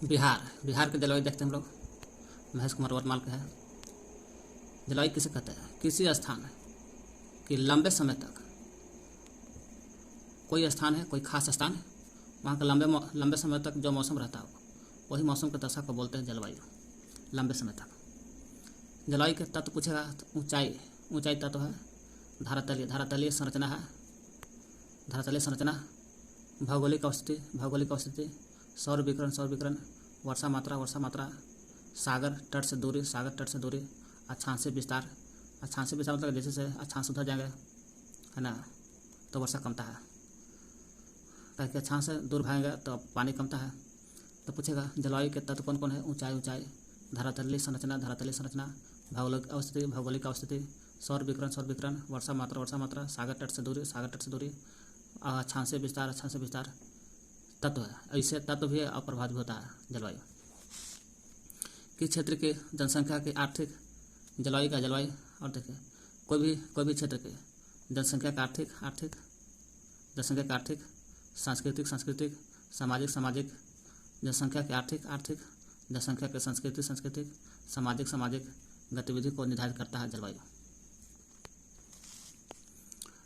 बिहार के जलवायु देखते हैं हम लोग। महेश कुमार वर्तमान का है। जलवायु किसे कहते हैं? किसी स्थान कि लंबे समय तक कोई स्थान है, कोई खास स्थान है, वहाँ का लंबे समय तक जो मौसम रहता है वही मौसम की दशा को बोलते हैं जलवायु। लंबे समय तक जलवायु के तत्व पूछेगा तो ऊंचाई तत्व है। धारातलीय संरचना है। धरातलीय संरचना, भौगोलिक अवस्थिति, सौर विकिरण, वर्षा मात्रा, सागर तट से दूरी, अक्षांशीय विस्तार मतलब जैसे से अक्षांश उधर जाएंगे है ना तो वर्षा कमता है, ताकि अक्षांश से दूर भागेंगे तो पानी कमता है। तो पूछेगा जलवायु के तत्व कौन कौन है? ऊंचाई, धरातलीय संरचना, भौगोलिक अवस्थिति, सौर विकिरण, वर्षा मात्रा, सागर तट से दूरी, अक्षांशीय विस्तार तत्व है। ऐसे तत्व भी अप्रभावित होता है जलवायु। किस क्षेत्र की जनसंख्या की आर्थिक जलवायु और देखिए कोई भी क्षेत्र के जनसंख्या का आर्थिक, सांस्कृतिक, सामाजिक, जनसंख्या के आर्थिक, जनसंख्या के सांस्कृतिक, सामाजिक गतिविधि को निर्धारित करता है जलवायु।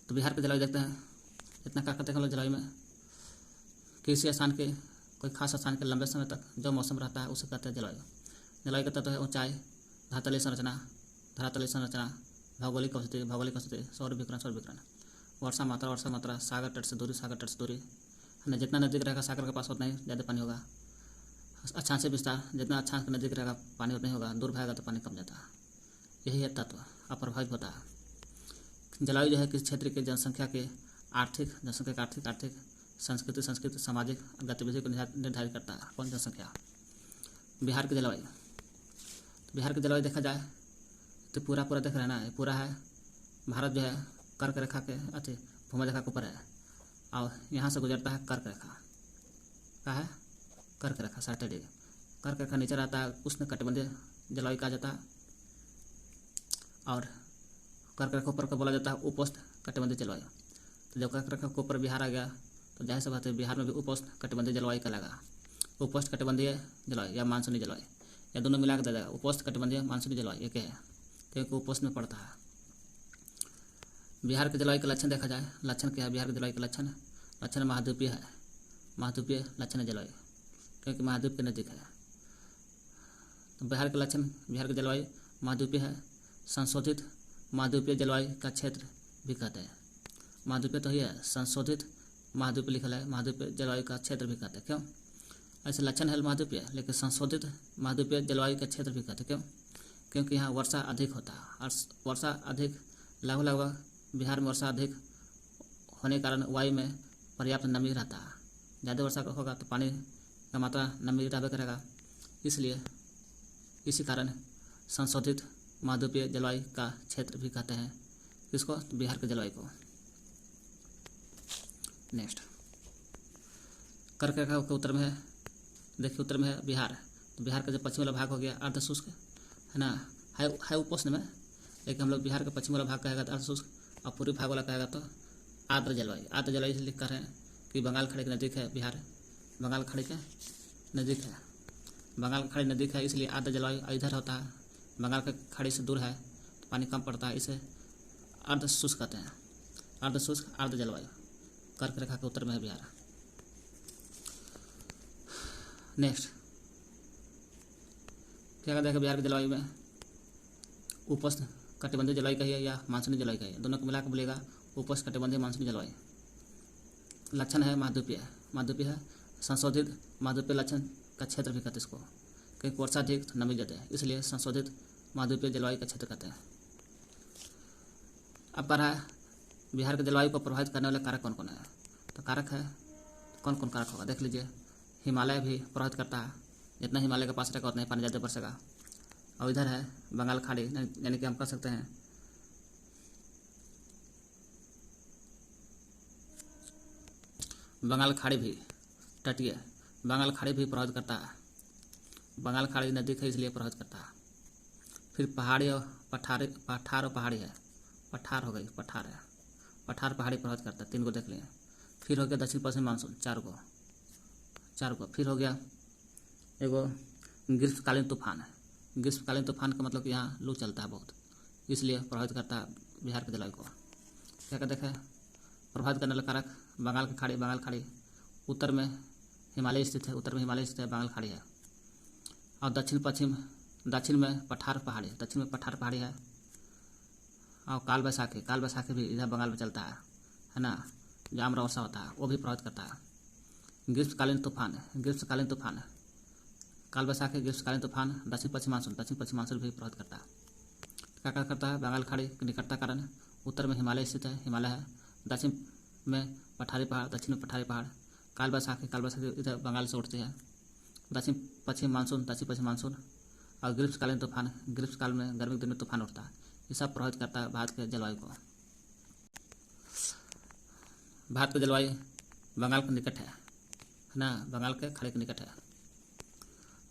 तो बिहार के जलवायु देखते हैं। इतना क्या करते हैं हम लोग जलवायु में? किसी स्थान के, कोई खास स्थान के लंबे समय तक जो मौसम रहता है उसे कहते हैं जलवायु। जलवायु का तत्व है ऊंचाई, धरातलीय संरचना, भौगोलिक अवस्थिति, सौर विकिरण, वर्षा मात्रा, सागर तट से दूरी है ना। जितना नजदीक रहेगा सागर के पास उतना ही ज़्यादा पानी होगा। अक्षांशीय विस्तार, जितना अक्षांश के नजदीक रहेगा पानी उतना ही होगा, दूर भागेगा तो पानी कम जाता है। यही है तत्व अप्रभावित होता है। जलवायु जो है किस क्षेत्र के जनसंख्या के आर्थिक, संस्कृति, सामाजिक गतिविधि को निर्धारित करता है। कौन? जनसंख्या। बिहार की जलवायु देखा जाए तो पूरा देख रहे हैं ना, पूरा है। भारत जो है कर्क रेखा के भूमध्य रेखा के ऊपर है और यहाँ से गुजरता है कर्क रेखा। क्या है? कर्क रेखा 60 डिग्री। कर्क रेखा नीचे रहता है उष्णकटिबंधीय जलवायु कहा जाता है, और कर्क रेखा ऊपर को बोला जाता है उपोष्ण कटिबंधीय जलवायु। तो जब कर्क रेखा के ऊपर बिहार आ गया तो जाहिर सी बात है बिहार में भी उपोष्ण कटिबंधीय जलवायु कहलाएगा। उपोष्ण कटिबंधीय जलवायु या मानसूनी जलवायु, या दोनों मिला के दे देगा। उपोष्ण कटिबंधीय मानसूनी जलवायु एक है, क्योंकि उपोष्ण में पड़ता है। बिहार के जलवायु के लक्षण देखा जाए, लक्षण क्या है बिहार के जलवायु के लक्षण महाद्वीपीय है। महाद्वीपीय लक्षण है जलवायु, क्योंकि महाद्वीप के नज़दीक है। तो बिहार के जलवायु महाद्वीपीय है। संशोधित महाद्वीपीय जलवायु का क्षेत्र भी कहते हैं। महाद्वीपीय तो ही है, संशोधित महाद्वीपीय लिखा है, महाद्वीपीय जलवायु का क्षेत्र भी कहते हैं। क्यों? ऐसे लक्षण है महाद्वीपीय, लेकिन संशोधित महाद्वीपीय जलवायु का क्षेत्र भी कहते हैं। क्यों? क्योंकि यहाँ वर्षा अधिक होता है, और वर्षा अधिक लगभग बिहार में वर्षा अधिक होने के कारण वायु में पर्याप्त नमी रहता है। ज़्यादा वर्षा होगा तो पानी का मात्रा नमी रहबे करेगा, इसलिए इसी कारण संशोधित महाद्वीपीय जलवायु का क्षेत्र भी कहते हैं। किसको? बिहार के जलवायु को। नेक्स्ट, कर्क रेखा के उत्तर में है, देखिए उत्तर में है बिहार। तो बिहार का जो पश्चिम वाला भाग हो गया अर्धशुष्क है ना, है उपोष्ण में, लेकिन हम लोग बिहार का पश्चिम वाला भाग कहेगा तो अर्धशुष्क, और पूर्वी भाग वाला कहेगा तो आर्द्र जलवायु से लिख कर है कि बंगाल खाड़ी के नज़दीक है बिहार। बंगाल खाड़ी के नज़दीक है, इसलिए आर्द्र जलवायु इधर होता है। बंगाल के खाड़ी से दूर है तो पानी कम पड़ता है, इसे अर्धशुष्क कहते हैं। अर्धशुष्क आर्द्र जलवायु कर्क रेखा के उत्तर में है बिहार। नेक्स्ट, क्या कहते हैं बिहार की जलवायु में? उपोष्ण कटिबंधीय जलवायु कहिए या मानसूनी जलवायु कहिए, दोनों को मिलाकर बोलेगा उपोष्ण कटिबंधीय मानसूनी जलवायु। लक्षण है महाद्वीपीय है। संशोधित महाद्वीपीय लक्षण का क्षेत्र भी कहते हैं इसको, क्योंकि वर्षा अधिक तो नमी ज़्यादा है, इसलिए संशोधित महाद्वीपीय जलवायु का क्षेत्र कहते हैं। अब कह रहा है बिहार के जलवायु को प्रभावित करने वाले कारक कौन कौन है? तो कारक है, कौन कौन कारक होगा देख लीजिए। हिमालय भी प्रभावित करता है, जितना हिमालय के पास रहेगा उतना ही पानी ज़्यादा बरसेगा। और इधर है बंगाल खाड़ी, यानी कि हम कह सकते हैं बंगाल खाड़ी भी तटीय, बंगाल खाड़ी भी प्रभावित करता है। बंगाल खाड़ी नज़दीक है इसलिए प्रभावित करता है। फिर पहाड़ी और पठार और पहाड़ी है, पठार हो गई, पठार पहाड़ी प्रभावित करता है, 3 को देख लिए। फिर हो गया दक्षिण पश्चिम मानसून, 4 को। फिर हो गया एगो ग्रीष्मकालीन तूफान है। ग्रीष्मकालीन तूफान का मतलब कि यहाँ लू चलता है बहुत, इसलिए प्रभावित करता है बिहार के जलवायु को। क्या कहते हैं प्रभावित करने वाला कारक बंगाल की खाड़ी। बंगाल खाड़ी उत्तर में हिमालय स्थित है, उत्तर में हिमालय स्थित है, बंगाल खाड़ी है। और दक्षिण में पठार पहाड़ी, दक्षिण में पठार पहाड़ी है। और काल बैसाखी भी इधर बंगाल में चलता है ना, जो आम्र वर्षा होता है वो भी प्रभावित करता है। ग्रीष्मकालीन तूफान काल बैसाखी, ग्रीष्मकालीन तूफान, दक्षिण पश्चिम मानसून भी प्रभावित करता है। क्या करता है बंगाल खाड़ी की निकटता कारण उत्तर में हिमालय स्थित है, हिमालय है, दक्षिण में पठारी पहाड़, दक्षिण में पठारी पहाड़। काल बैसाखी इधर बंगाल से उठती है। दक्षिण पश्चिम मानसून और ग्रीष्मकालीन तूफान, ग्रीष्मकाल में गर्मी के दिन में तूफान उठता है। ये सब प्रभावित करता है भारत के जलवायु को। भारत का जलवायु बंगाल के निकट है ना, बंगाल के खाड़ी के निकट है।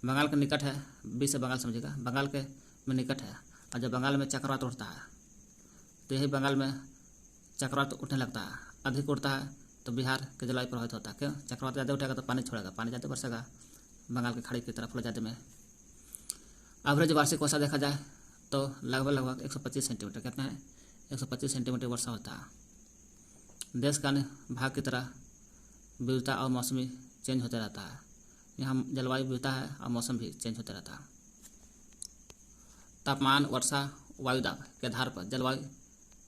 बंगाल के निकट है, बीच से बंगाल समझिएगा, बंगाल के में निकट है। और जब बंगाल में चक्रवात उठता है तो यही बंगाल में चक्रवात उठने लगता है, अधिक उठता है तो बिहार के जलवायु प्रभावित होता है। क्यों? चक्रवात ज़्यादा उठेगा तो पानी छोड़ेगा, पानी ज़्यादा बरसेगा बंगाल की खाड़ी की तरफ ज़्यादा में। एवरेज वार्षिक वर्षा देखा जाए तो लगभग 125 सेंटीमीटर, कितना है 125 सेंटीमीटर वर्षा होता है। देश का अन्य भाग की तरह विविधता और मौसमी चेंज होते रहता है। यहाँ जलवायु विविधता है और मौसम भी चेंज होते रहता है। तापमान, वर्षा, वायुदाब के आधार पर जलवायु,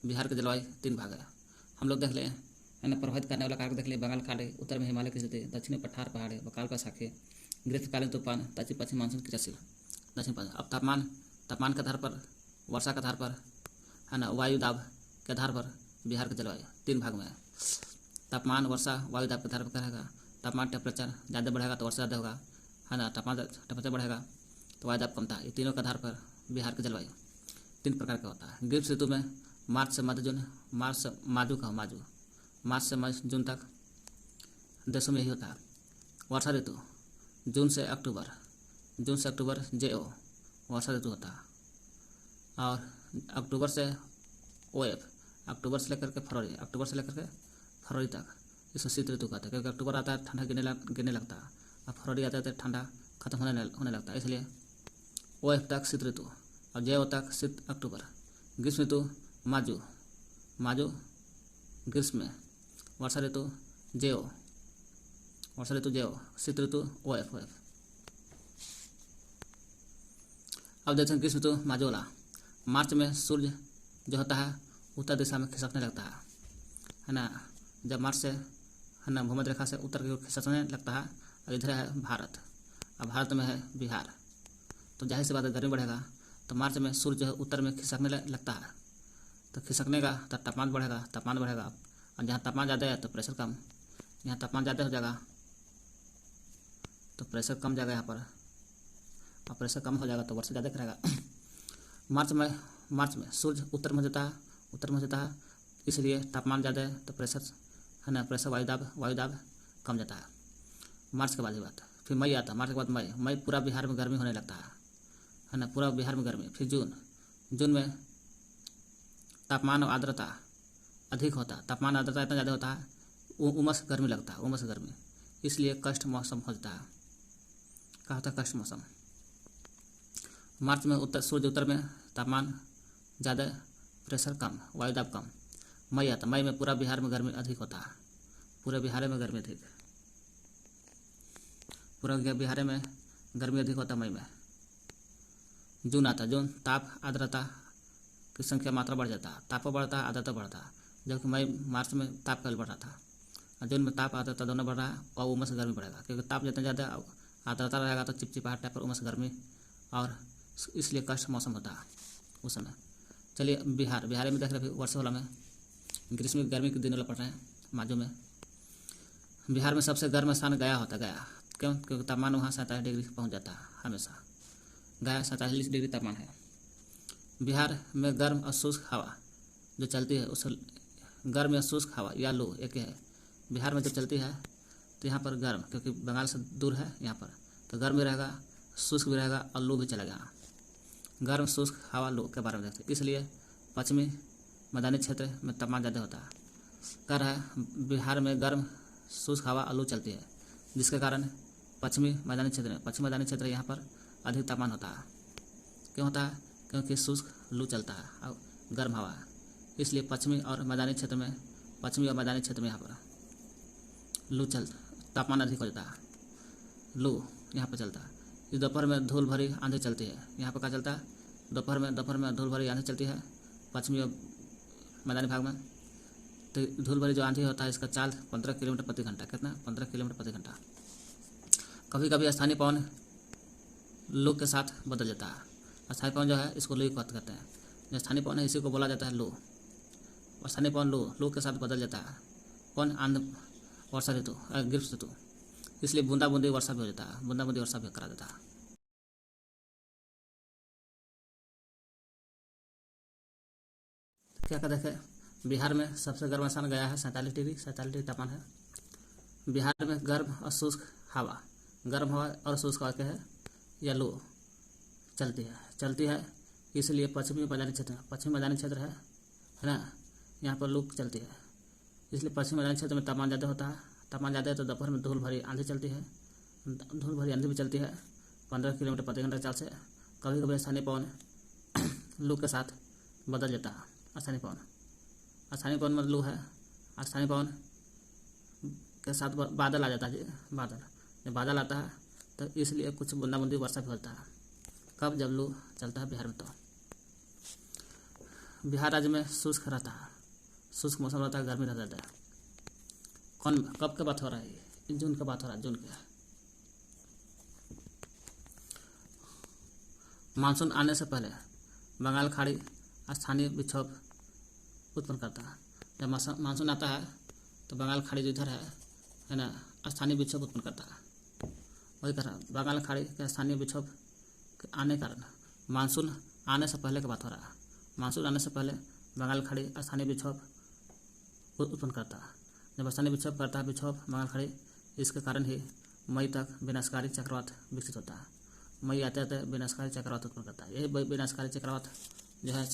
बिहार के जलवायु 3 भाग है। हम लोग देख लें है ना, प्रभावित करने वाला कारक देख लें, बंगाल खाड़ी, उत्तर में हिमालय की स्थिति, दक्षिण में पठार पहाड़, काल बैसाखी, ग्रीष्मकालीन तूफान, दक्षिण पश्चिम मानसून की तहसील, दक्षिण पश्चिम। अब तापमान के आधार पर, वर्षा के आधार पर है ना, वायुदाब के आधार पर बिहार के जलवायु 3 भाग में है। तापमान, वर्षा, वायुदाब के आधार पर रहेगा। तापमान टेम्परेचर ज़्यादा बढ़ेगा तो वर्षा ज़्यादा होगा, है ना, तापमान टेम्परेचर बढ़ेगा तो वायुदाब कमता है। ये तीनों के आधार पर बिहार के जलवायु 3 प्रकार का होता है। ग्रीष्म ऋतु में मार्च से मध्य जून, मार्च से मई जून तक देशों में यही होता है। वर्षा ऋतु जून से अक्टूबर JO वर्षा ऋतु होता है। और अक्टूबर से OF, अक्टूबर से लेकर के फरवरी तक इसको शीत ऋतु कहते हैं, क्योंकि अक्टूबर आता है ठंडा गिरने लगता है और फरवरी आता है तो ठंडा खत्म होने लगता है, इसलिए OF तक शीत ऋतु और JO तक शीत अक्टूबर। ग्रीष्म ऋतु माजू ग्रीष्म में, वर्षा ऋतु JO, शीत ऋतु OF। अब देखते हैं ग्रीष्म ऋतु माजोला। मार्च में सूर्य जो होता है उत्तर दिशा में खिसकने लगता है ना। जब मार्च से है ना भूमध्य रेखा से उत्तर की ओर खिसकने लगता है, और इधर है भारत, अब भारत में है बिहार, तो जाहिर सी बात है गर्मी बढ़ेगा। तो मार्च में सूर्य जो है उत्तर में खिसकने लगता है, तो खिसकने का तो तापमान बढ़ेगा। और जहाँ तापमान ज़्यादा है तो प्रेशर कम, यहाँ तापमान ज़्यादा हो जाएगा तो प्रेशर कम जाएगा यहाँ पर, और प्रेशर कम हो जाएगा तो वर्षा ज़्यादा करेगा। मार्च में सूर्य उत्तर में जाता है, इसलिए तापमान ज़्यादा है तो प्रेशर है ना, प्रेशर वायुदाब कम जाता है। मार्च के बाद ही बात, फिर मई आता है। मार्च के बाद मई पूरा बिहार में गर्मी होने लगता है ना, पूरा बिहार में गर्मी। फिर जून में तापमान और आर्द्रता अधिक होता है, तापमान आर्द्रता इतना ज़्यादा होता है, उमस गर्मी लगता है, इसलिए कष्ट मौसम हो जाता है। क्या होता है कष्ट मौसम? मार्च में सूर्य उत्तर में तापमान ज़्यादा, प्रेशर कम, वायुदाब कम। मई आता, मई में पूरा बिहार में गर्मी अधिक होता है, पूरे बिहार में गर्मी अधिक, पूरा बिहार में गर्मी अधिक होता है मई में। जून आता, जून ताप आर्द्रता की संख्या मात्रा बढ़ जाता है, ताप बढ़ता है, आर्द्रता बढ़ता है, जबकि मार्च में ताप कल बढ़ रहा था, और जून में ताप आर्द्रता दोनों बढ़ रहा है, और उमस गर्मी बढ़ेगा, क्योंकि ताप जितना ज़्यादा आर्द्रता रहेगा तो चिपचिपाहट टाइप पर उमस गर्मी, और इसलिए कष्ट मौसम होता है उस समय। चलिए बिहार में देख रहे हैं वर्षा वाला में ग्रीष्म गर्मी के दिन वाला पढ़ रहे हैं माजू में। बिहार में सबसे गर्म स्थान गया होता है, गया क्यों? क्योंकि तापमान वहाँ 47 डिग्री पहुँच जाता है हमेशा, गया 47 डिग्री तापमान है। बिहार में गर्म और शुष्क हवा जो चलती है, उस गर्म या शुष्क हवा या लू एक है। बिहार में जब चलती है तो यहाँ पर गर्म, क्योंकि बंगाल से दूर है यहाँ पर, तो गर्म भी रहेगा, शुष्क भी रहेगा और लू भी चलेगा। गर्म शुष्क हवा लू के बारे में देखते हैं, इसलिए पश्चिमी मैदानी क्षेत्र में तापमान ज़्यादा होता है। कह रहा है बिहार में गर्म शुष्क हवा और लू चलती है, जिसके कारण पश्चिमी मैदानी क्षेत्र यहाँ पर अधिक तापमान होता है। क्यों होता है? क्योंकि शुष्क लू चलता है और गर्म हवा, इसलिए पश्चिमी और मैदानी क्षेत्र में यहाँ पर तापमान अधिक हो जाता है। लू यहाँ पर चलता है। इस दोपहर में धूल भरी आंधी चलती है। यहाँ पर क्या चलता है? दोपहर में धूल भरी आंधी चलती है पश्चिमी और मैदानी भाग में। तो धूल भरी जो आंधी होता है इसका चाल 15 किलोमीटर प्रति घंटा। कितना? 15 किलोमीटर प्रति घंटा। कभी कभी स्थानीय पवन लू के साथ बदल जाता है। स्थानीय पवन जो है इसको लू कहते हैं। जो स्थानीय पवन है इसी को बोला जाता है लू। स्थानीय पवन लू के साथ बदल जाता है। कौन? आंध्र वर्षा ऋतु, ग्रीष्म ऋतु। इसलिए बूंदाबूंदी वर्षा भी हो जाता है, बूंदाबूंदी वर्षा भी करा देता है। क्या कहते हैं? बिहार में सबसे गर्म स्थान गया है। 47 डिग्री तापमान है। बिहार में गर्म और शुष्क हवा और शुष्क हवा क्या है? या लू चलती है। इसलिए पश्चिमी मैदानी क्षेत्र है ना, यहाँ पर लू चलती है। इसलिए पश्चिमी मैदानी क्षेत्र में तापमान ज़्यादा होता है। तापमान ज़्यादा है तो दोपहर में धूल भरी आंधी चलती है। धूल भरी आंधी भी चलती है 15 किलोमीटर प्रति घंटा चाल से। कभी कभी स्थानीय पवन लू के साथ बदल जाता है। स्थानीय पवन में लू है। स्थानीय पवन के साथ बादल आ जाता है। जब बादल आता है तो इसलिए कुछ बूंदाबूंदी वर्षा भी होता है। कब? जब लू चलता है बिहार में। तो बिहार राज्य में शुष्क रहता है, शुष्क मौसम रहता है, गर्मी रहता है। कब की बात हो रहा है? जून की बात हो रहा है। जून की मानसून आने से पहले बंगाल खाड़ी स्थानीय विक्षोभ उत्पन्न करता है। जब मानसून आता है तो बंगाल खाड़ी जो इधर है ना, स्थानीय विक्षोभ उत्पन्न करता है। वही कर रहा है, बंगाल खाड़ी के स्थानीय विक्षोभ आने के कारण मानसून आने से पहले की बात हो रहा है। मानसून आने से पहले बंगाल खाड़ी स्थानीय विक्षोभ उत्पन्न करता है। जब स्थानीय विक्षोभ करता है बंगाल खाड़ी, इसके कारण ही मई तक विनाशकारी चक्रवात विकसित होता है। मई आते आते विनाशकारी चक्रवात उत्पन्न करता है। यही विनाशकारी चक्रवात जो है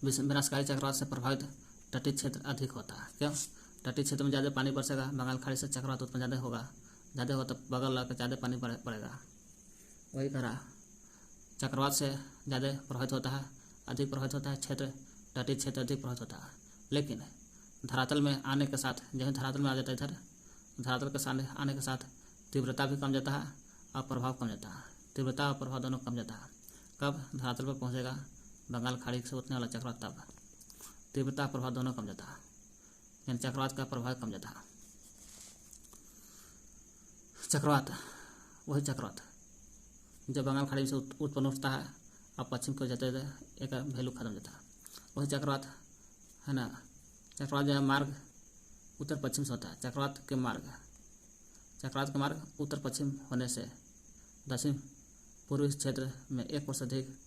विनाशकारी चक्रवात से प्रभावित तटीय क्षेत्र अधिक होता है। क्यों? तटीय क्षेत्र में ज़्यादा पानी बरसेगा, बंगाल खाड़ी से चक्रवात उत्पन्न ज़्यादा हो तो बगल लगा ज़्यादा पानी पड़ेगा। वही करा चक्रवात से ज़्यादा प्रभावित होता है, अधिक प्रभावित होता है क्षेत्र, तटीय क्षेत्र अधिक प्रभावित होता है। लेकिन धरातल में आने के साथ, जैसे धरातल में आ जाता है इधर, धरातल के सामने आने के साथ तीव्रता भी कम जाता है और प्रभाव कम जाता है। तीव्रता और प्रभाव दोनों कम जाता है। कब? धरातल पर पहुंचेगा बंगाल खाड़ी से उठने वाला चक्रवात, तब तीव्रता और प्रभाव दोनों कम जाता है, यानी चक्रवात का प्रभाव कम जाता है। वही चक्रवात जब बंगाल खाड़ी से उत्पन्न उठता है और पश्चिम को जाते एक वैल्यू खत्म जाता है। वही चक्रवात है ना। चक्रवात जो है मार्ग उत्तर पश्चिम से होता है। चक्रवात के मार्ग उत्तर पश्चिम होने से दक्षिण पूर्वी क्षेत्र में 1 वर्ष अधिक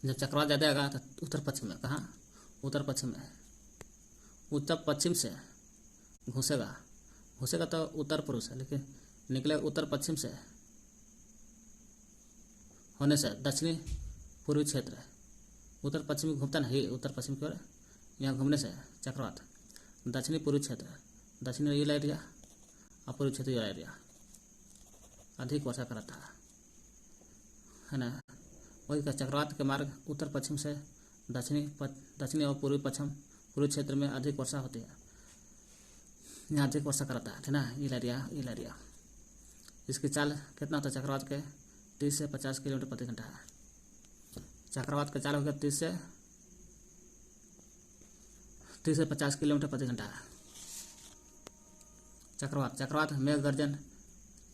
जब चक्रवात ज़्यादा आएगा तो उत्तर पश्चिम में, कहाँ? उत्तर पश्चिम से घुसेगा तो उत्तर पूर्व से, लेकिन निकलेगा उत्तर पश्चिम से होने से दक्षिणी पूर्वी क्षेत्र, उत्तर पश्चिमी घूमता नहीं, उत्तर पश्चिम की ओर यहाँ घूमने से चक्रवात दक्षिणी पूर्वी क्षेत्र, दक्षिणी ये एरिया और पूर्वी क्षेत्र ये एरिया अधिक वर्षा कराता है ना। वही का चक्रवात के मार्ग उत्तर पश्चिम से दक्षिणी और पूर्वी क्षेत्र में अधिक वर्षा होती है, यहाँ अधिक वर्षा कराता है ना। ये एरिया इसकी चाल कितना होता है? चक्रवात के 30 से 50 किलोमीटर प्रति घंटा है। चक्रवात का चाल हो गया 30 से 50 किलोमीटर प्रति घंटा है। चक्रवात मेघ गर्जन,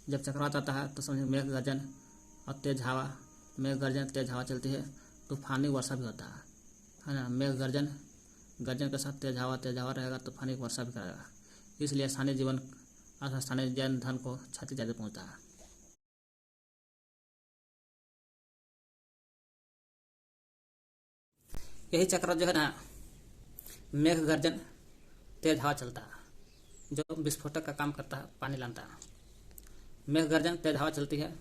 जब चक्रवात आता है तो समझिए मेघ गर्जन और तेज हवा चलती है, तूफानी वर्षा भी होता है ना। मेघ गर्जन के साथ तेज हवा रहेगा, तूफानी वर्षा भी करेगा। इसलिए स्थानीय जन धन को क्षति ज़्यादा पहुँचता है। यही चक्रवात जो है ना, मेघ गर्जन तेज हवा चलता है, जो विस्फोटक का काम करता है, पानी लाता है। मेघ गर्जन तेज हवा चलती है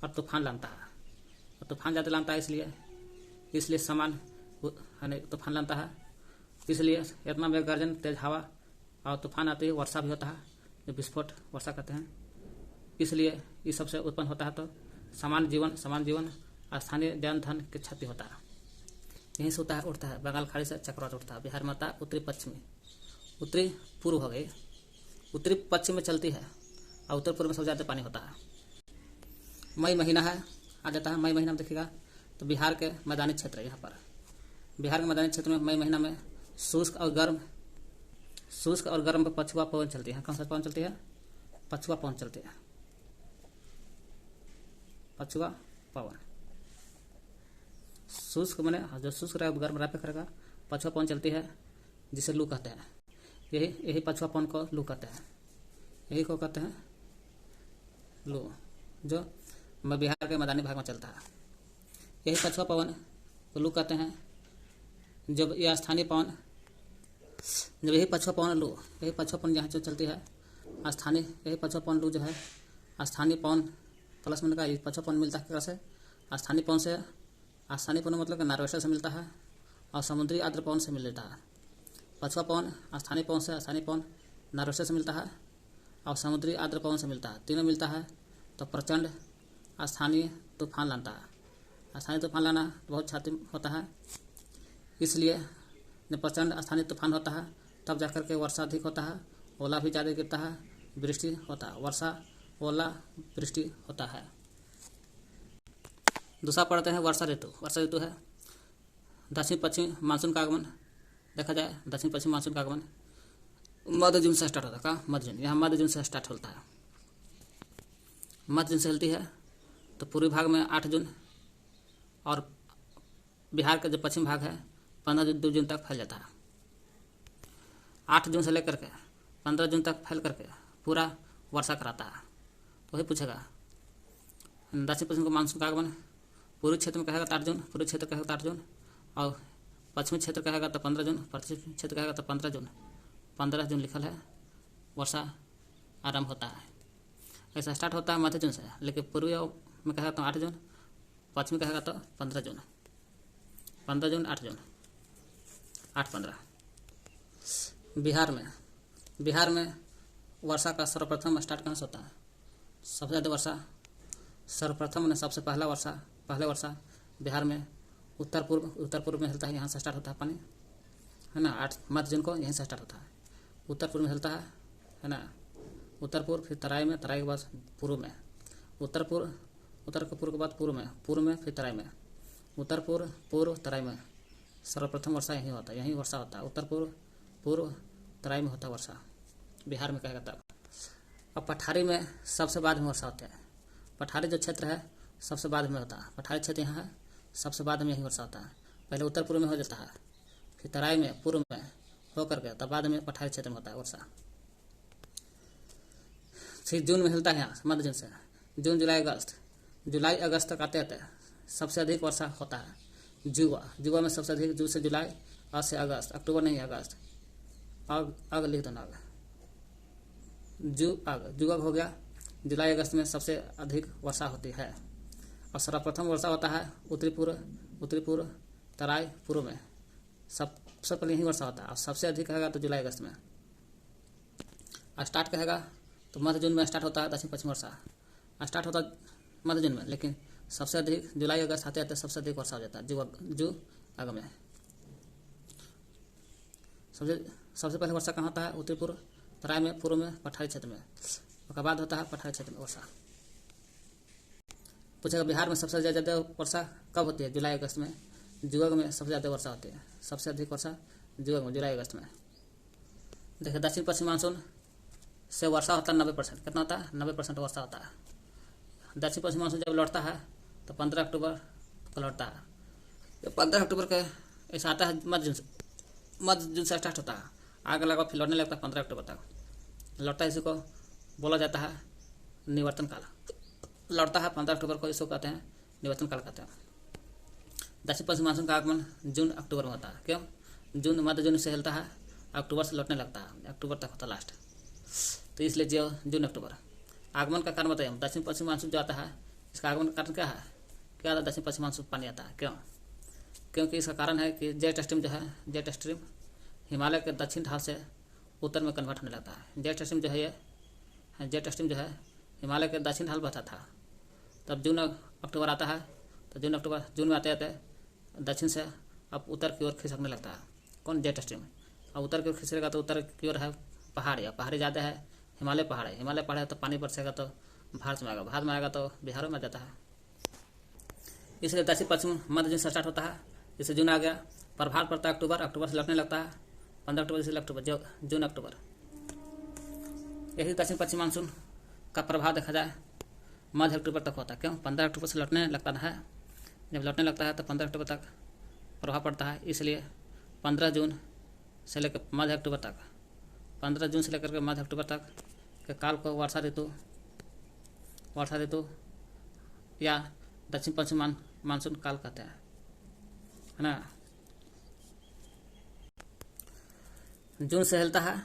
और तूफान लाता है। और तूफान ज़्यादा लानता है, इसलिए सामान तूफान लानता है। इसलिए इतना मेघ गर्जन, तेज हवा और तूफान आते ही वर्षा भी होता है, जो विस्फोट वर्षा कहते हैं। इसलिए इस सबसे उत्पन्न होता है तो समान जीवन स्थानीय जन धन की क्षति होता है। यहीं से होता है उठता है बंगाल खाड़ी से चक्रवात उठता है। बिहार में होता है उत्तरी पश्चिमी, उत्तरी पूर्व हो गई, उत्तरी पश्चिम में चलती है और उत्तर पूर्व में सबसे ज़्यादा पानी होता है। मई महीना है, आ जाता है मई महीना में देखिएगा तो बिहार के मैदानी क्षेत्र है। यहाँ पर बिहार के मैदानी क्षेत्र में मई महीना में शुष्क और गर्म पछुआ पवन चलती है। कौन सा पवन चलती है? पछुआ पवन चलती है, पछुआ पवन। शुष्क मैंने जो शुष्क रहेगा गर्म रात पे करेगा, पछुआ पवन चलती है, जिसे लू कहते हैं। यही पछुआ पवन को लू कहते हैं, यही को कहते हैं लू, जो बिहार के मैदानी भाग में चलता है। यही पछुआ पवन को लू कहते हैं। जब यह स्थानीय पवन, जब यही पछुआ पवन लू, यही पछुआ पवन जहाँ जो चलती है स्थानीय, यही पछुआ पवन लू जो है स्थानीय पवन प्लस में का पछुआ पवन मिलता है कैसे? स्थानीय पवन से, स्थानीय पवन मतलब कि नार्वेस्टर से मिलता है और समुद्री आर्द्र पवन से मिल लेता है। पछुआ पवन स्थानीय पवन से, स्थानीय पवन नार्वेस्टर से मिलता है और समुद्री आर्द्र पवन से मिलता है। तीनों मिलता है तो प्रचंड स्थानीय तूफान लाता है। स्थानीय तूफान लाना बहुत क्षति होता है। इसलिए जब प्रचंड स्थानीय तूफान होता है तब जाकर के वर्षा अधिक होता है, ओला भी ज़्यादा गिरता है, वृष्टि होता है। वर्षा, ओला, वृष्टि होता है। दूसरा पढ़ते हैं वर्षा ऋतु। वर्षा ऋतु है दक्षिण पश्चिम मानसून का आगमन। देखा जाए दक्षिण पश्चिम मानसून का आगमन मध्य जून से स्टार्ट होता है। का मध्य जून, यहाँ मध्य जून से स्टार्ट होता है। मध्य जून से चलती है तो पूर्वी भाग में 8 जून और बिहार का जो पश्चिम भाग है 15 जून तक फैल जाता है। 8 जून से लेकर के 15 जून तक फैल करके पूरा वर्षा कराता है। वही पूछेगा दक्षिण पश्चिम का मानसून का आगमन पूर्वी क्षेत्र में कहेगा तो 8 जून, पूर्वी क्षेत्र कहेगा तो 8 जून और पश्चिमी क्षेत्र कहेगा तो 15 जून, पश्चिमी क्षेत्र कहेगा तो 15 जून। 15 जून लिखल है वर्षा आरंभ होता है। ऐसा स्टार्ट होता है मध्य जून से, लेकिन पूर्वी में कहेगा तो 8 जून, पश्चिमी कहेगा तो 15 जून। 15 जून 8 जून 8-15। बिहार में वर्षा का सर्वप्रथम स्टार्ट कहाँ से होता है? सबसे ज़्यादा वर्षा सर्वप्रथम ने सबसे पहले वर्षा बिहार में उत्तर पूर्व में चलता है। यहाँ से स्टार्ट होता है पानी, है ना। 8 मध्य जून को यहीं से स्टार्ट होता है। उत्तर पूर्व में चलता है ना। उत्तर पूर्व, फिर तराई में, तराई के बाद पूर्व में, उत्तर के पूर्व के बाद पूर्व में फिर तराई में, उत्तर पूर्व तराई में सर्वप्रथम वर्षा यहीं होता है। यहीं वर्षा होता है। उत्तर पूर्व तराई में होता है वर्षा बिहार में कहेगा तब। अब पठारी में सबसे बाद में वर्षा होता है। पठारी जो क्षेत्र है सबसे बाद में होता है। पठारी क्षेत्र यहाँ है, सबसे बाद में यहीं वर्षा होता है। पहले उत्तर पूर्व में हो जाता है, फिर तराई में, पूर्व में होकर के तब बाद में पठारी क्षेत्र में होता है वर्षा। फिर जून में हिलता है यहाँ मध्य जून से। जून जुलाई अगस्त तक आते सबसे अधिक वर्षा होता है। जुआ में सबसे अधिक, जून से जुलाई, अगस्त से अगस्त, अक्टूबर नहीं अगस्त, अग लिख दो ना, जुआ हो गया। जुलाई अगस्त में सबसे अधिक वर्षा होती है और सर्वप्रथम वर्षा होता है उत्तरी पूर्व तराई पूर्व में। सबसे पहले यही वर्षा होता है और सबसे अधिक कहेगा तो जुलाई अगस्त में। स्टार्ट कहेगा तो मध्य जून में स्टार्ट होता है। दक्षिण पश्चिम वर्षा स्टार्ट होता है मध्य जून में, लेकिन सबसे अधिक जुलाई अगस्त आते आते सबसे अधिक वर्षा हो जाता है जू अग में। सबसे पहले वर्षा कहाँ होता है? उत्तरी पूर्व तराई में, पूर्व में, पठारी क्षेत्र में। उसके बाद होता है पठारी क्षेत्र में वर्षा। पूछेगा बिहार में सबसे ज़्यादा वर्षा कब होती है? जुलाई अगस्त में। जुआ में सबसे ज़्यादा वर्षा होती है। सबसे अधिक वर्षा जुआ में, जुलाई अगस्त में। देखिए दक्षिण पश्चिम मानसून से वर्षा होता है 90%। कितना होता है? 90% वर्षा होता है। दक्षिण पश्चिम मानसून जब लौटता है तो 15 अक्टूबर को लौटता है। 15 अक्टूबर के ऐसा आता है मध्य जून से स्टार्ट होता है, आगे लगा फिर लौटने लगता है 15 अक्टूबर तक लौटता है। इसी को बोला जाता है निवर्तन काल। लौटता है 15 अक्टूबर को, इसको कहते हैं निवर्तन काल कहते हैं। दक्षिण पश्चिम मानसून का आगमन जून अक्टूबर में होता है। क्यों? जून मध्य जून से हिलता है, अक्टूबर से लौटने लगता है, अक्टूबर तक होता है लास्ट, तो इसलिए जून अक्टूबर। आगमन का कारण बताइए हम। दक्षिण पश्चिम मानसून जो आता है इसका आगमन का कारण क्या है? क्या दक्षिण पश्चिम मानसून पानी आता है। क्यों? क्योंकि इसका कारण है कि जेट स्ट्रीम जो है, जेट स्ट्रीम हिमालय के दक्षिण ढाल से उत्तर में कन्वर्ट होने लगता है। जेट स्ट्रीम जो है ये जेट स्ट्रीम जो है हिमालय के दक्षिण ढाल बहता था, तब जून अक्टूबर आता है, तो जून में आते आते दक्षिण से अब उत्तर की ओर खिसकने लगता है। कौन? Jet stream. अब उत्तर की ओर खिसकेगा तो उत्तर की ओर है पहाड़, या पहाड़ी ज़्यादा है, हिमालय पहाड़ है, हिमालय पहाड़ है तो पानी बरसेगा तो भारत में आएगा, भारत में आएगा तो बिहार में आ जाता है। इसलिए दक्षिण पश्चिम मध्य जून से स्टार्ट होता है, जैसे जून आ गया, प्रभाव पड़ता है अक्टूबर, अक्टूबर से लौटने लगता है 15 अक्टूबर से अक्टूबर, जून अक्टूबर। यही दक्षिण पश्चिम मानसून का प्रभाव देखा जाए मध्य अक्टूबर तक होता है। क्यों? 15 अक्टूबर से लौटने लगता है, जब लौटने लगता है तो 15 अक्टूबर तक प्रभाव पड़ता है। इसलिए 15 जून से लेकर मध्य अक्टूबर तक, 15 जून से लेकर के मध्य अक्टूबर तक के काल को वर्षा ऋतु या दक्षिण पश्चिम मानसून काल कहते हैं, है ना। जून से हिलता है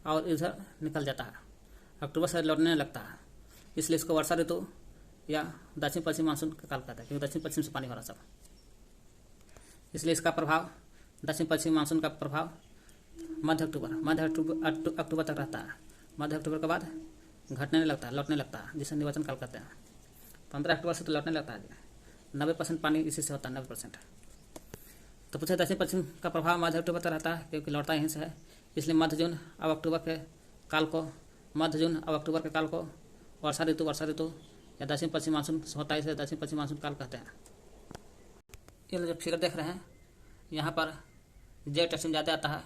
और इधर निकल जाता है, अक्टूबर से लौटने लगता है, इसलिए इसको वर्षा ऋतु या दक्षिण पश्चिम मानसून का काल कहता है, क्योंकि दक्षिण पश्चिम से पानी हो रहा सब। इसलिए इसका प्रभाव, दक्षिण पश्चिम मानसून का प्रभाव मध्य अक्टूबर तक रहता है। मध्य अक्टूबर के बाद घटने लगता है, लौटने लगता है, जिसे निवचन काल कहते हैं। 15 अक्टूबर से तो लौटने लगता है। 90% पानी इसी से होता है, 90%। तो पूछे दक्षिण पश्चिम का प्रभाव मध्य अक्टूबर तक रहता है, क्योंकि लौटता यहीं से है। इसलिए मध्य जून अब अक्टूबर के काल को वर्षा ऋतु या दक्षिण पश्चिम मानसून होता है, इसे दक्षिण पश्चिम मानसून काल कहते हैं। ये जो फिगर देख रहे हैं, यहाँ पर जेट स्ट्रीम ज़्यादा आता है,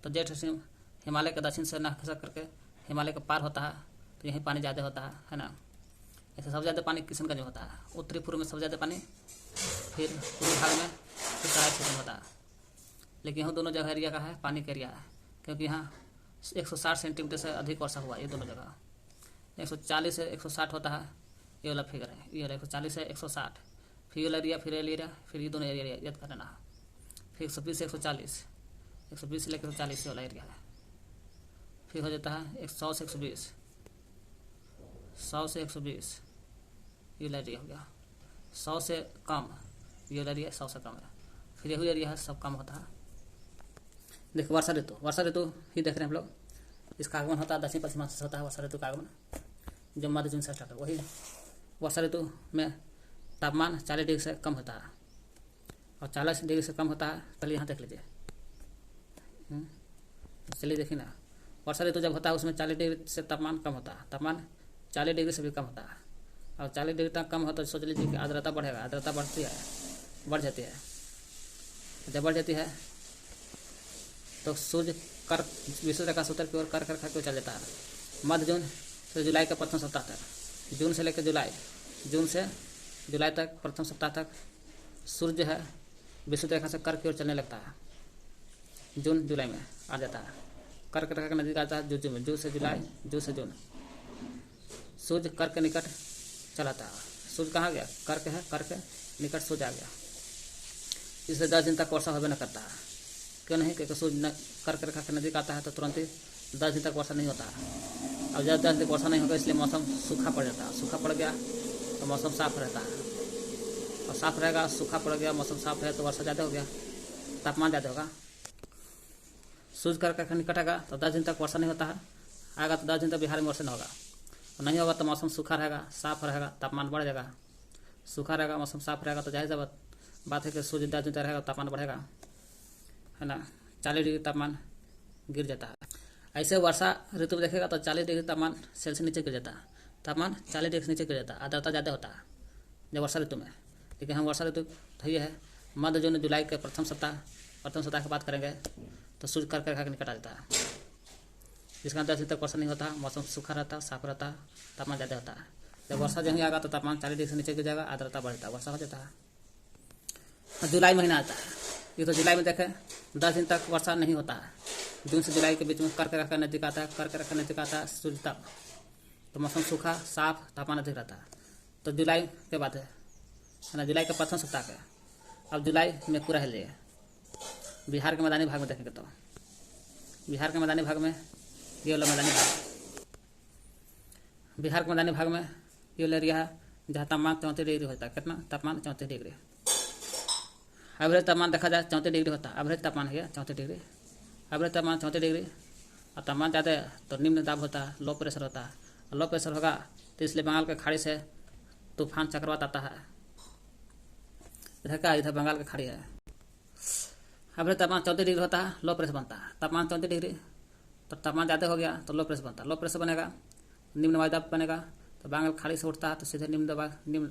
तो जेट स्ट्रीम हिमालय के दक्षिण से न खिसक करके हिमालय के पार होता है, तो यहीं पानी ज़्यादा होता है ना। ऐसे सबसे ज़्यादा पानी किशनगंज में होता है, उत्तरी पूर्व में सबसे ज़्यादा पानी, फिर पूर्वी भाग में फिर तराई क्षेत्र में होता है। लेकिन यहाँ दोनों जगह एरिया का है, पानी का एरिया है, क्योंकि यहाँ 160 सेंटीमीटर से अधिक वर्षा हुआ। ये दोनों जगह 140 से 160 होता है, ये वाला फिगर है, ये 140 से 160, फिर एरिया, फिर ये दोनों एरिया याद कर लेना है। फिर 120 से 140, 120 से लेकर 140 वाला एरिया है। फिर हो जाता है 100 से 120, 100 से 120 ये एरिया हो गया। 100 से कम ये एरिया 100 से कम है, फिर यही एरिया है सब कम होता है। देखो वर्षा ऋतु ही देख रहे हैं हम लोग। इसका आगमन होता है दक्षिण पश्चिम से होता है वर्षा ऋतु का आगमन, जो मध्य जून से स्टार्ट है। वही वर्षा ऋतु में तापमान 40 डिग्री से कम होता है, और 40 डिग्री से कम होता है। पहले यहाँ देख लीजिए, चलिए देखिए ना, वर्षा ऋतु जब होता है उसमें 40 डिग्री से तापमान कम होता है, तापमान 40 डिग्री से भी कम होता है। और 40 डिग्री तक कम होता है तो सोच लीजिए कि आर्द्रता बढ़ेगा, आर्द्रता बढ़ जाती है। जब बढ़ जाती है तो सूर्य विषुवत रेखा से उत्तर की ओर कर के चल जाता है। मध्य जून से जुलाई का प्रथम सप्ताह तक, जून से लेकर जुलाई तक प्रथम सप्ताह तक सूर्य है विषुवत रेखा से कर की ओर चलने लगता है। जून जुलाई में आ जाता है, कर्क रेखा के नजदीक आता है जून में, जून से जून सूर्य कर्क के निकट चलाता है। सूर्य कहाँ गया? कर्क है, कर्क के निकट सूर्य आ गया। इससे 10 दिन तक वर्षा होबे न करता है। क्यों नहीं? क्योंकि सूर्य कर्क रेखा के नजदीक आता है तो तुरंत ही 10 दिन तक वर्षा नहीं होता है। और जब 10 दिन तक वर्षा नहीं होगा इसलिए मौसम सूखा पड़ जाता है। सूखा पड़ गया तो मौसम साफ रहता है, और साफ रहेगा, सूखा पड़ गया, मौसम साफ है तो वर्षा ज़्यादा हो गया, तापमान ज़्यादा होगा। सूर्य कर्क रेखा निकट आएगा तो 10 दिन तक वर्षा नहीं होता है, आएगा तो 10 दिन तक बिहार में वर्षा नहीं होगा, और नहीं होगा तो मौसम सूखा रहेगा, साफ रहेगा, तापमान बढ़ जाएगा। सूखा रहेगा, मौसम साफ रहेगा तो जाहिर सी बात है कि सूर्य 10 दिन तक रहेगा, तापमान बढ़ेगा, है ना। 40 डिग्री तापमान गिर जाता है। ऐसे वर्षा ऋतु में देखेगा तो 40 डिग्री तापमान सेल्सियस नीचे गिर जाता है, तापमान 40 डिग्री से नीचे गिर जाता है, आर्द्रता ज़्यादा होता है जब वर्षा ऋतु में। लेकिन हम वर्षा ऋतु तो ये है मध्य जून जुलाई के प्रथम सप्ताह की बात करेंगे तो सूर्य कर्क रेखा के निकट आ जाता है, जिसका 10 दिन तक वर्षा नहीं होता, मौसम सूखा रहता, साफ रहता, तापमान ज़्यादा होता है। जब वर्षा जहीं आएगा तो तापमान 40 डिग्री से नीचे गिर जाएगा, आर्द्रता बढ़ जाता है, वर्षा हो जाता है। जुलाई महीना आता है, ये तो जुलाई में देखें 10 दिन तक वर्षा नहीं होता है। जून से जुलाई के बीच में कर्क रेखा नजदीक आता है, कर्क रेखा नजदीक आता है सूर्य तक, तो मौसम सूखा, साफ, तापमान अधिक रहता है। तो जुलाई के बाद है ना, जुलाई का प्रथम सप्ताह का। अब जुलाई में पूरा है लिए बिहार के मैदानी भाग में देखेंगे तो बिहार के मैदानी भाग में ये वाला मैदानी भाग, बिहार के मैदानी भाग में ये वाला एरिया है जहाँ तापमान 34 डिग्री होता है। कितना तापमान? 34 डिग्री। एवरेज तापमान देखा जाए 34 डिग्री होता है। एवरेज तापमान है 34 डिग्री। एवरेज तापमान 34 डिग्री और तापमान ज़्यादा है तो निम्न दाब होता है, लो प्रेशर होता है। और लो प्रेशर होगा तो इसलिए बंगाल के खाड़ी से तूफान चक्रवात आता है। इधर क्या? इधर बंगाल की खाड़ी है। एवरेज तापमान 34 डिग्री होता है, लो प्रेशर बनता है। तापमान 34 डिग्री तो तापमान ज़्यादा हो गया तो लो प्रेशर बनता है। लो प्रेशर बनेगा, निम्न वायुदाब बनेगा तो बंगाल खाड़ी से उठता है तो सीधे निम्न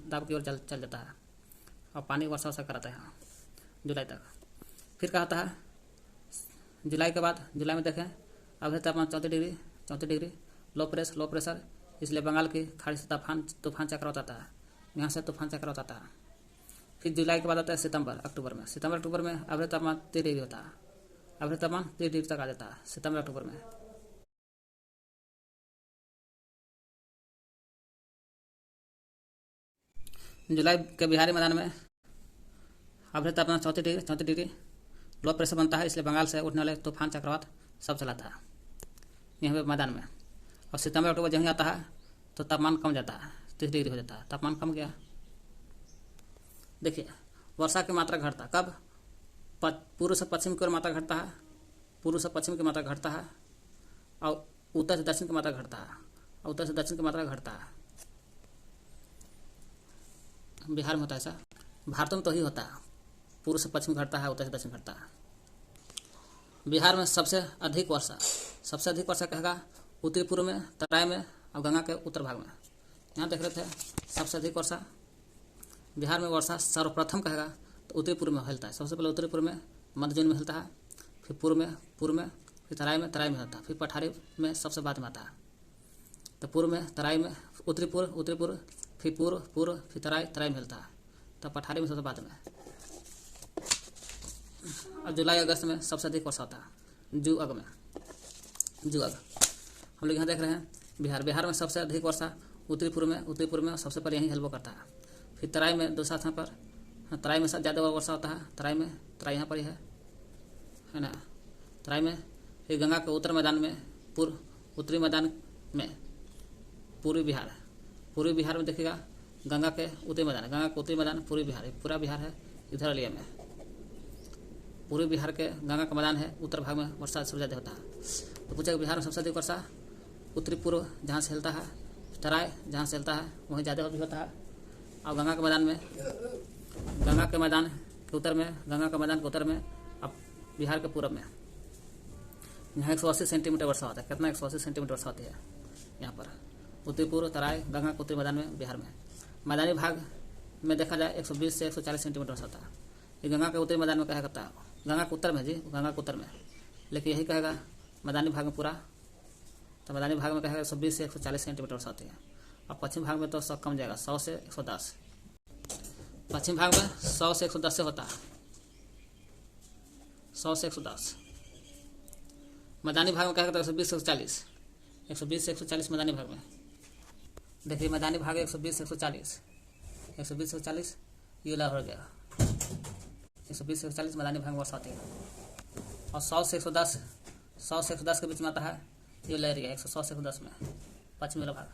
दाब की ओर चल जाता है और पानी वर्षा वर्षा कराता है जुलाई तक। फिर क्या होता है जुलाई के बाद? जुलाई में देखें एवरेज तापमान 34 डिग्री लो प्रेशर इसलिए बंगाल की खाड़ी से तूफान चक्रवात आता है। यहाँ से तूफान चक्रवात आता है। फिर जुलाई के बाद आता है सितंबर अक्टूबर में एवरेज तापमान 30 डिग्री होता है। एवरेज तापमान 30 डिग्री तक आ जाता है सितंबर अक्टूबर में। जुलाई के बिहारी मैदान में एवरेज तापमान 34 डिग्री लो प्रेशर बनता है इसलिए बंगाल से उठने वाले तूफान चक्रवात सब चलाता है यहाँ पे मैदान में। और सितंबर अक्टूबर जब ही आता है तो तापमान कम जाता है, 30 डिग्री हो जाता है। तापमान कम गया। देखिए वर्षा की मात्रा घटता कब? पूर्व से पश्चिम की ओर मात्रा घटता है, पूर्व से पश्चिम की मात्रा घटता है और उत्तर से दक्षिण की मात्रा घटता है और उत्तर से दक्षिण की मात्रा घटता है। बिहार में होता है ऐसा, भारत में तो ही होता है। पूर्व से पश्चिम घटता है, उत्तर से दक्षिण घटता है। बिहार में सबसे अधिक वर्षा कहेगा उत्तरी पूर्व में, तराई में और गंगा के उत्तर भाग में। यहाँ देख रहे थे सबसे अधिक वर्षा बिहार में। वर्षा सर्वप्रथम कहेगा तो उत्तरी पूर्व में फैलता है। सबसे पहले उत्तरी पूर्व में, मध्य जून में फैलता है, फिर पूर्व में, फिर तराई में होता है, फिर पठारी में सबसे बाद में आता है। तो पूर्व में, तराई में, उत्तरी पूर्व, फिर पूर्व, फिर तराई में फैलता है, तब पठारी में सबसे बाद में। और जुलाई अगस्त में सबसे अधिक वर्षा होता है। जू अग हम लोग यहाँ देख रहे हैं बिहार में सबसे अधिक वर्षा उत्तरी पूर्व में सबसे पहले यहीं हेल्बो करता है। फिर तराई में दूसरा स्थान पर, तराई में ज़्यादा वर्षा होता है। तराई यहाँ पर ही है ना। तराई में फिर गंगा के उत्तर मैदान में, उत्तरी मैदान में पूर्वी बिहार में देखिएगा गंगा के उत्तरी मैदान पूर्वी बिहार, पूरा बिहार है इधर एरिया में। पूर्वी बिहार के गंगा का मैदान है, उत्तर भाग में वर्षा सबसे ज़्यादा होता है। तो पूछा बिहार में सबसे अधिक वर्षा उत्तरी पूर्व जहाँ से हिलता है, तराई जहाँ से हिलता है वहीं ज़्यादा भी होता है। और गंगा के मैदान के उत्तर में अब बिहार के पूर्व में यहाँ 180 सेंटीमीटर वर्षा होता है। कितना? 180 सेंटीमीटर वर्षा होती है यहाँ पर उत्तरी पूर्व, तराई, गंगा के उत्तरी मैदान में बिहार में। मैदानी भाग में देखा जाए 120 से 140 सेंटीमीटर वर्षा होता है। ये गंगा के उत्तरी मैदान में कहा करता है, गंगा के उत्तर में, लेकिन यही कहेगा मैदानी भाग में पूरा। तो मैदानी भाग में कहेगा 120 से 140 सेंटीमीटर वर्षा होती है। और पश्चिम भाग में तो सब कम जाएगा, 100 से 110। पश्चिम भाग में 100 से 110 से होता है, 100 से 110। मैदानी भाग में कहेगा 120 से 140 मैदानी भाग में। देखिए मैदानी भाग 120 से 140 ये ला हो गया। 120 से 140 मैदानी भाग में वर्षा होती है। और 100 से 110 के बीच में आता है ये एरिया 100 से 110 में पश्चिमी वाला भाग।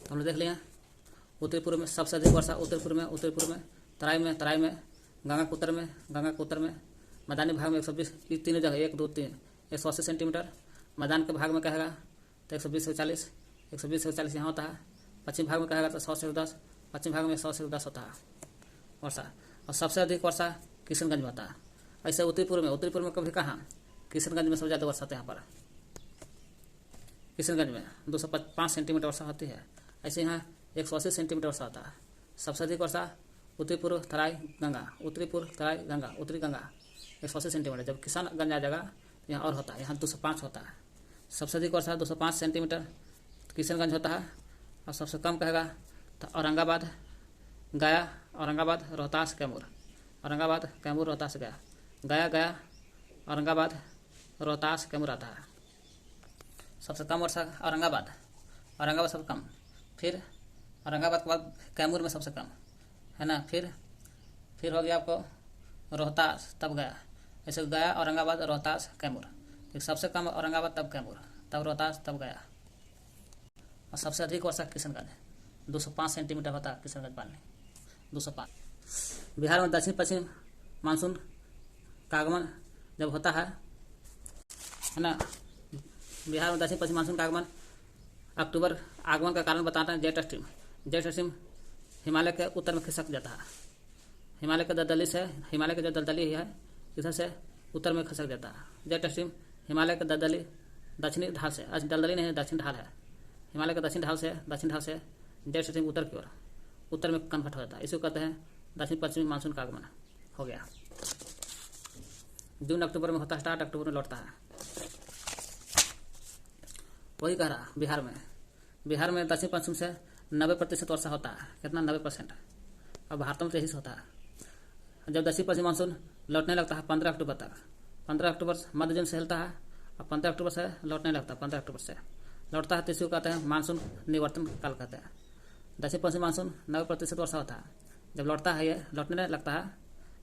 तो हम लोग देख लिया उत्तरी पूर्व में सबसे अधिक वर्षा उत्तरी पूर्व में, तराई में, गंगा के उत्तर में, मैदानी भाग में 120, तीनों जगह 1, 2, 3 180 सेंटीमीटर। मैदान के भाग में कहेगा तो 120 से 140 यहाँ होता है। पश्चिम भाग में कहेगा तो 100 से 110, पश्चिम भाग में 100 से 110 होता है वर्षा। और सबसे अधिक वर्षा किशनगंज में होता है। ऐसे उत्तरी पूर्व में कभी कहाँ? किशनगंज में सबसे ज़्यादा वर्षा होता है। यहाँ पर किशनगंज में 205 सेंटीमीटर वर्षा होती है। ऐसे यहाँ 180 सेंटीमीटर वर्षा होता है। सबसे अधिक वर्षा उत्तरी पूर्व, तराई, गंगा, उत्तरी गंगा 180 सेंटीमीटर। जब किशनगंज आ जाएगा यहाँ और होता है, यहाँ 205 होता है। सबसे अधिक वर्षा 205 सेंटीमीटर किशनगंज होता है। और सबसे कम कहेगा तो औरंगाबाद, रोहतास, कैमूर, रोहतास, गया, औरंगाबाद, रोहतास, कैमूर आता है। सबसे कम वर्षा औरंगाबाद सबसे कम। फिर औरंगाबाद के बाद कैमूर में सबसे कम है ना। फिर हो गया आपको रोहतास, तब गया। ऐसे गया, औरंगाबाद, रोहतास, कैमूर। फिर सबसे कम औरंगाबाद, तब कैमूर, तब रोहतास, तब गया। और सबसे अधिक वर्षा किशनगंज। 205 सेंटीमीटर होता है किशनगंज पानी, 205। बिहार में दक्षिण पश्चिम मानसून का आगमन जब होता है ना, बिहार में दक्षिण पश्चिम मानसून का आगमन अक्टूबर, आगमन का कारण बताते हैं jet stream. Jet stream Himalaya के उत्तर में खिसक जाता है, हिमालय के दलदली से, हिमालय के जो दलदली है इधर से उत्तर में खिसक जाता है। जेट स्ट्रीम हिमालय के दलदली दक्षिणी ढाल से, दलदली नहीं दक्षिण ढाल है, हिमालय के दक्षिण ढाल से जेट स्ट्रीम उत्तर की ओर, उत्तर में कन्वर्ट हो जाता है। इसको कहते हैं दक्षिण पश्चिमी मानसून का आगमन हो गया। जून अक्टूबर में होता है स्टार्ट, अक्टूबर में लौटता है। वही कह रहा बिहार में दक्षिण पश्चिम से 90% वर्षा होता है। कितना? 90%। और भारत में तो यही होता है। जब दक्षिण पश्चिम मानसून लौटने लगता है 15 अक्टूबर तक, 15 अक्टूबर मध्य जून से हिलता है और 15 अक्टूबर से लौटने लगता है, 15 अक्टूबर से लौटता है, तो इसको कहते हैं मानसून निवर्तन काल कहते हैं। दक्षिण पश्चिम मानसून 90% वर्षा होता है। जब लौटता है, ये लौटने लगता है,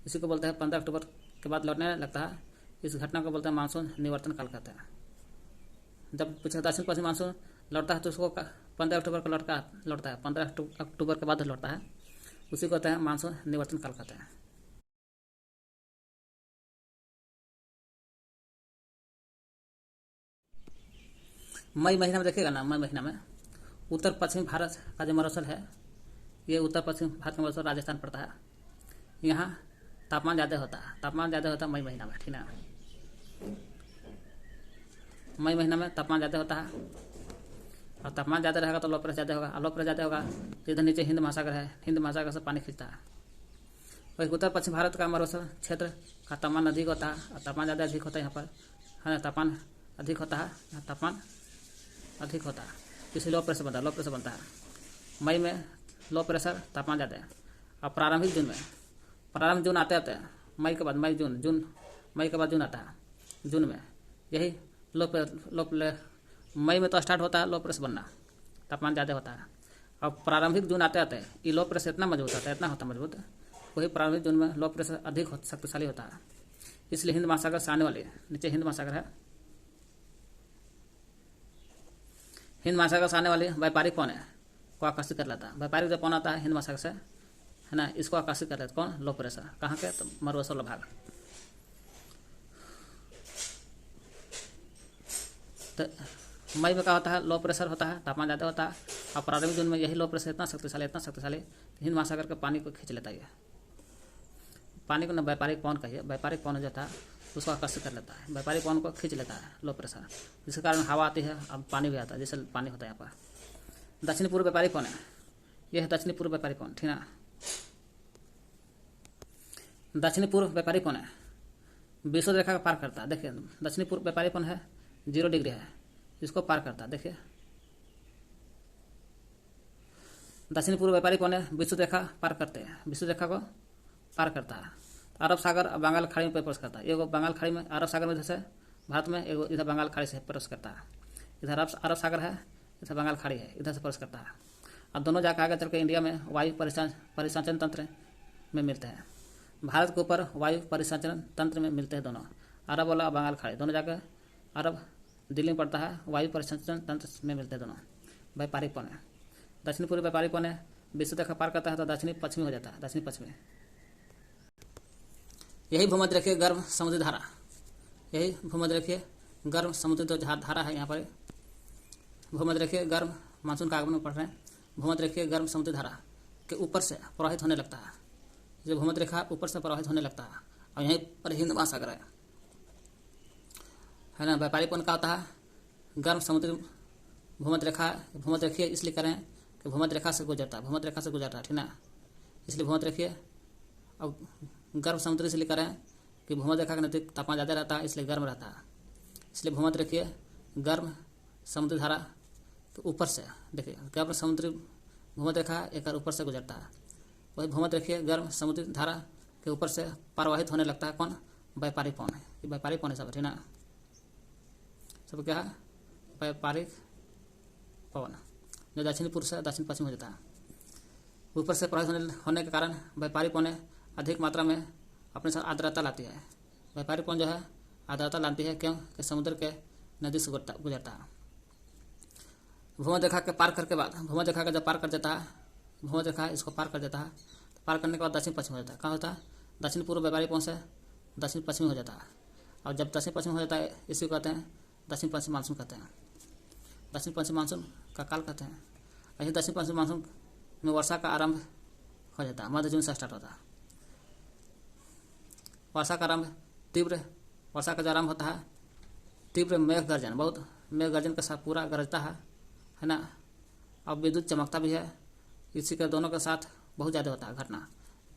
इसी को बोलते हैं 15 अक्टूबर के बाद लौटने लगता है, इस घटना को बोलते हैं मानसून निवर्तन काल कहते हैं। जब पीछे दक्षिण पश्चिम मानसून लौटता है तो उसको 15 अक्टूबर को लौटता है, 15 अक्टूबर के बाद लौटता है, उसी को कहते हैं मानसून निवर्तन काल कहते हैं। मई महीना में देखिएगा ना, मई महीना में उत्तर पश्चिमी भारत का जो मौसम है, ये उत्तर पश्चिम भारत का मौसम राजस्थान पड़ता है। यहाँ तापमान ज़्यादा होता है, मई महीना में, ठीक ना। मई महीना में तापमान ज़्यादा होता है, और तापमान ज़्यादा रहेगा तो लो प्रेशर ज़्यादा होगा, और लो प्रेशर ज़्यादा होगा तो इधर नीचे हिंद महासागर है, हिंद महासागर से पानी खींचता है। वही उत्तर पश्चिम भारत का मौसम क्षेत्र का तापमान अधिक होता है, और तापमान ज़्यादा अधिक होता है यहाँ पर, है ना, तापमान अधिक होता है, यहाँ तापमान अधिक होता है, इसलिए लो प्रेशर बनता है। मई में लो प्रेशर, तापमान ज़्यादा है। और प्रारंभिक जून आते हैं, मई के बाद मई के बाद जून आता है। जून में यही मई में तो स्टार्ट होता है लो प्रेशर बनना, तापमान ज़्यादा होता है। और प्रारंभिक जून आते ये लो प्रेशर इतना मजबूत होता है, इतना होता मजबूत, वही प्रारंभिक जून में लो प्रेशर अधिक शक्तिशाली होता है। इसलिए हिंद महासागर से आने वाली, नीचे हिंद महासागर है, हिंद महासागर से आने वाली व्यापारिक पवन को आकर्षित कर लेता है। व्यापारिक जो पवन आता है हिंद महासागर से, है ना, इसको आकर्षित कर लेता है। कौन? Low pressure. कहाँ के? तो मरुस्थल भाग। तो मई में क्या होता है? लो प्रेशर होता है, तापमान ज़्यादा होता है। और प्रारंभिक जून में यही लो प्रेशर इतना शक्तिशाली हिंद महासागर के पानी को खींच लेता है। पानी को ना व्यापारिक पवन कहिए, व्यापारिक पवन जो था उसको आकर्षित कर लेता है, व्यापारिक पवन को खींच लेता है लो प्रेशर, जिसके कारण हवा आती है, अब पानी भी आता है, जैसे पानी होता है यहाँ पर। दक्षिणी पूर्व व्यापारिक पवन है, यह है दक्षिणी पूर्व व्यापारिक पवन, ठीक ना। दक्षिणी पूर्व व्यापारिक पवन है, विषुवत रेखा का पार करता है। देखिए दक्षिणी पूर्व व्यापारिक पवन है, 0 डिग्री है, इसको पार करता है। देखिए दक्षिणी पूर्व व्यापारिक पवन है, विषुवत रेखा पार करते हैं, विषुवत रेखा को पार करता है। अरब सागर और बंगाल खाड़ी में प्रवेश करता है। एगो बंगाल खाड़ी में, अरब सागर में जैसे भारत में, एगो इधर बंगाल खाड़ी से प्रवेश करता है। इधर अरब सागर है, इधर बंगाल खाड़ी है, इधर से प्रवेश करता है। और दोनों जाकर आगे चल के इंडिया में वायु परिसंचरण तंत्र में मिलते हैं। भारत के ऊपर वायु परिसंचरण तंत्र में मिलते हैं दोनों, अरब वाला और बंगाल खाड़ी, दोनों जाकर अरब दिल्ली में पड़ता है, वायु परिसंचरण तंत्र में मिलते हैं दोनों। व्यापारिक पवन है, दक्षिणी पूर्व व्यापारिक पवन है, विषुवत रेखा पार करता है तो दक्षिणी पश्चिमी हो जाता है, दक्षिणी पश्चिमी। यही भूमध्य रेखीय गर्म समुद्री धारा, यही भूमध्य रेखीय गर्म समुद्री जो धारा है, यहाँ पर भूमध्य रेखीय गर्म मानसून का आगमन पढ़ रहे हैं। भूमध्य रेखीय गर्म समुद्री धारा के ऊपर से प्रवाहित होने लगता है, जो भूमध्य रेखा ऊपर से प्रवाहित होने लगता है, और यहीं पर हिंद महासागर है ना। व्यापारिक पवन का होता है गर्म समुद्री भूमध्य रेखीय इसलिए करें कि भूमध्य रेखा से गुजरता है, ठीक ना, इसलिए भूमध्य रेखीय। और गर्म समुद्री इसलिए करें कि भूमध्य रेखा के नजदीक तापमान ज़्यादा रहता है, इसलिए गर्म रहता है, इसलिए भूमध्य रेखीय गर्म समुद्री धारा के ऊपर से, देखिए गर्म समुद्री भूमध्य रेखा एक ऊपर से गुजरता है, वही भूमध्य रेखीय गर्म समुद्री धारा के ऊपर से प्रवाहित होने लगता है। कौन? व्यापारिक पवन है, ये व्यापारिक पवन है सब, ठीक ना, सब क्या है? व्यापारिक पवन जो दक्षिणी पूर्व से दक्षिण पश्चिम हो जाता है, ऊपर से प्रवाहित होने के कारण व्यापारिक पवन अधिक मात्रा में अपने साथ आर्द्रता लाती है। व्यापारिक पवन जो है आर्द्रता लाती है, क्यों? कि समुद्र के नदी से गुजरता है। भूमध्य रेखा के पार करके बाद भूमध्य रेखा का जब पार कर देता है, भूमध्य रेखा इसको पार कर देता है, तो पार करने के बाद दक्षिण पश्चिम हो जाता है। कहाँ होता है? दक्षिण पूर्व व्यापारी पहुँच से दक्षिण पश्चिमी हो जाता है। और जब दक्षिण पश्चिम हो जाता है, इसी को कहते हैं दक्षिण पश्चिम मानसून कहते हैं। दक्षिण पश्चिम मानसून का काल कहते हैं। ऐसे दक्षिण पश्चिम मानसून में वर्षा का आरंभ हो जाता है, मध्य जून से स्टार्ट होता है। वर्षा का आरंभ तीव्र वर्षा का जो आरंभ होता है, तीव्र मेघ गर्जन, बहुत मेघ गर्जन के साथ पूरा गरजता है ना। और विद्युत चमकता भी है, इसी के दोनों के साथ बहुत ज़्यादा होता है घटना,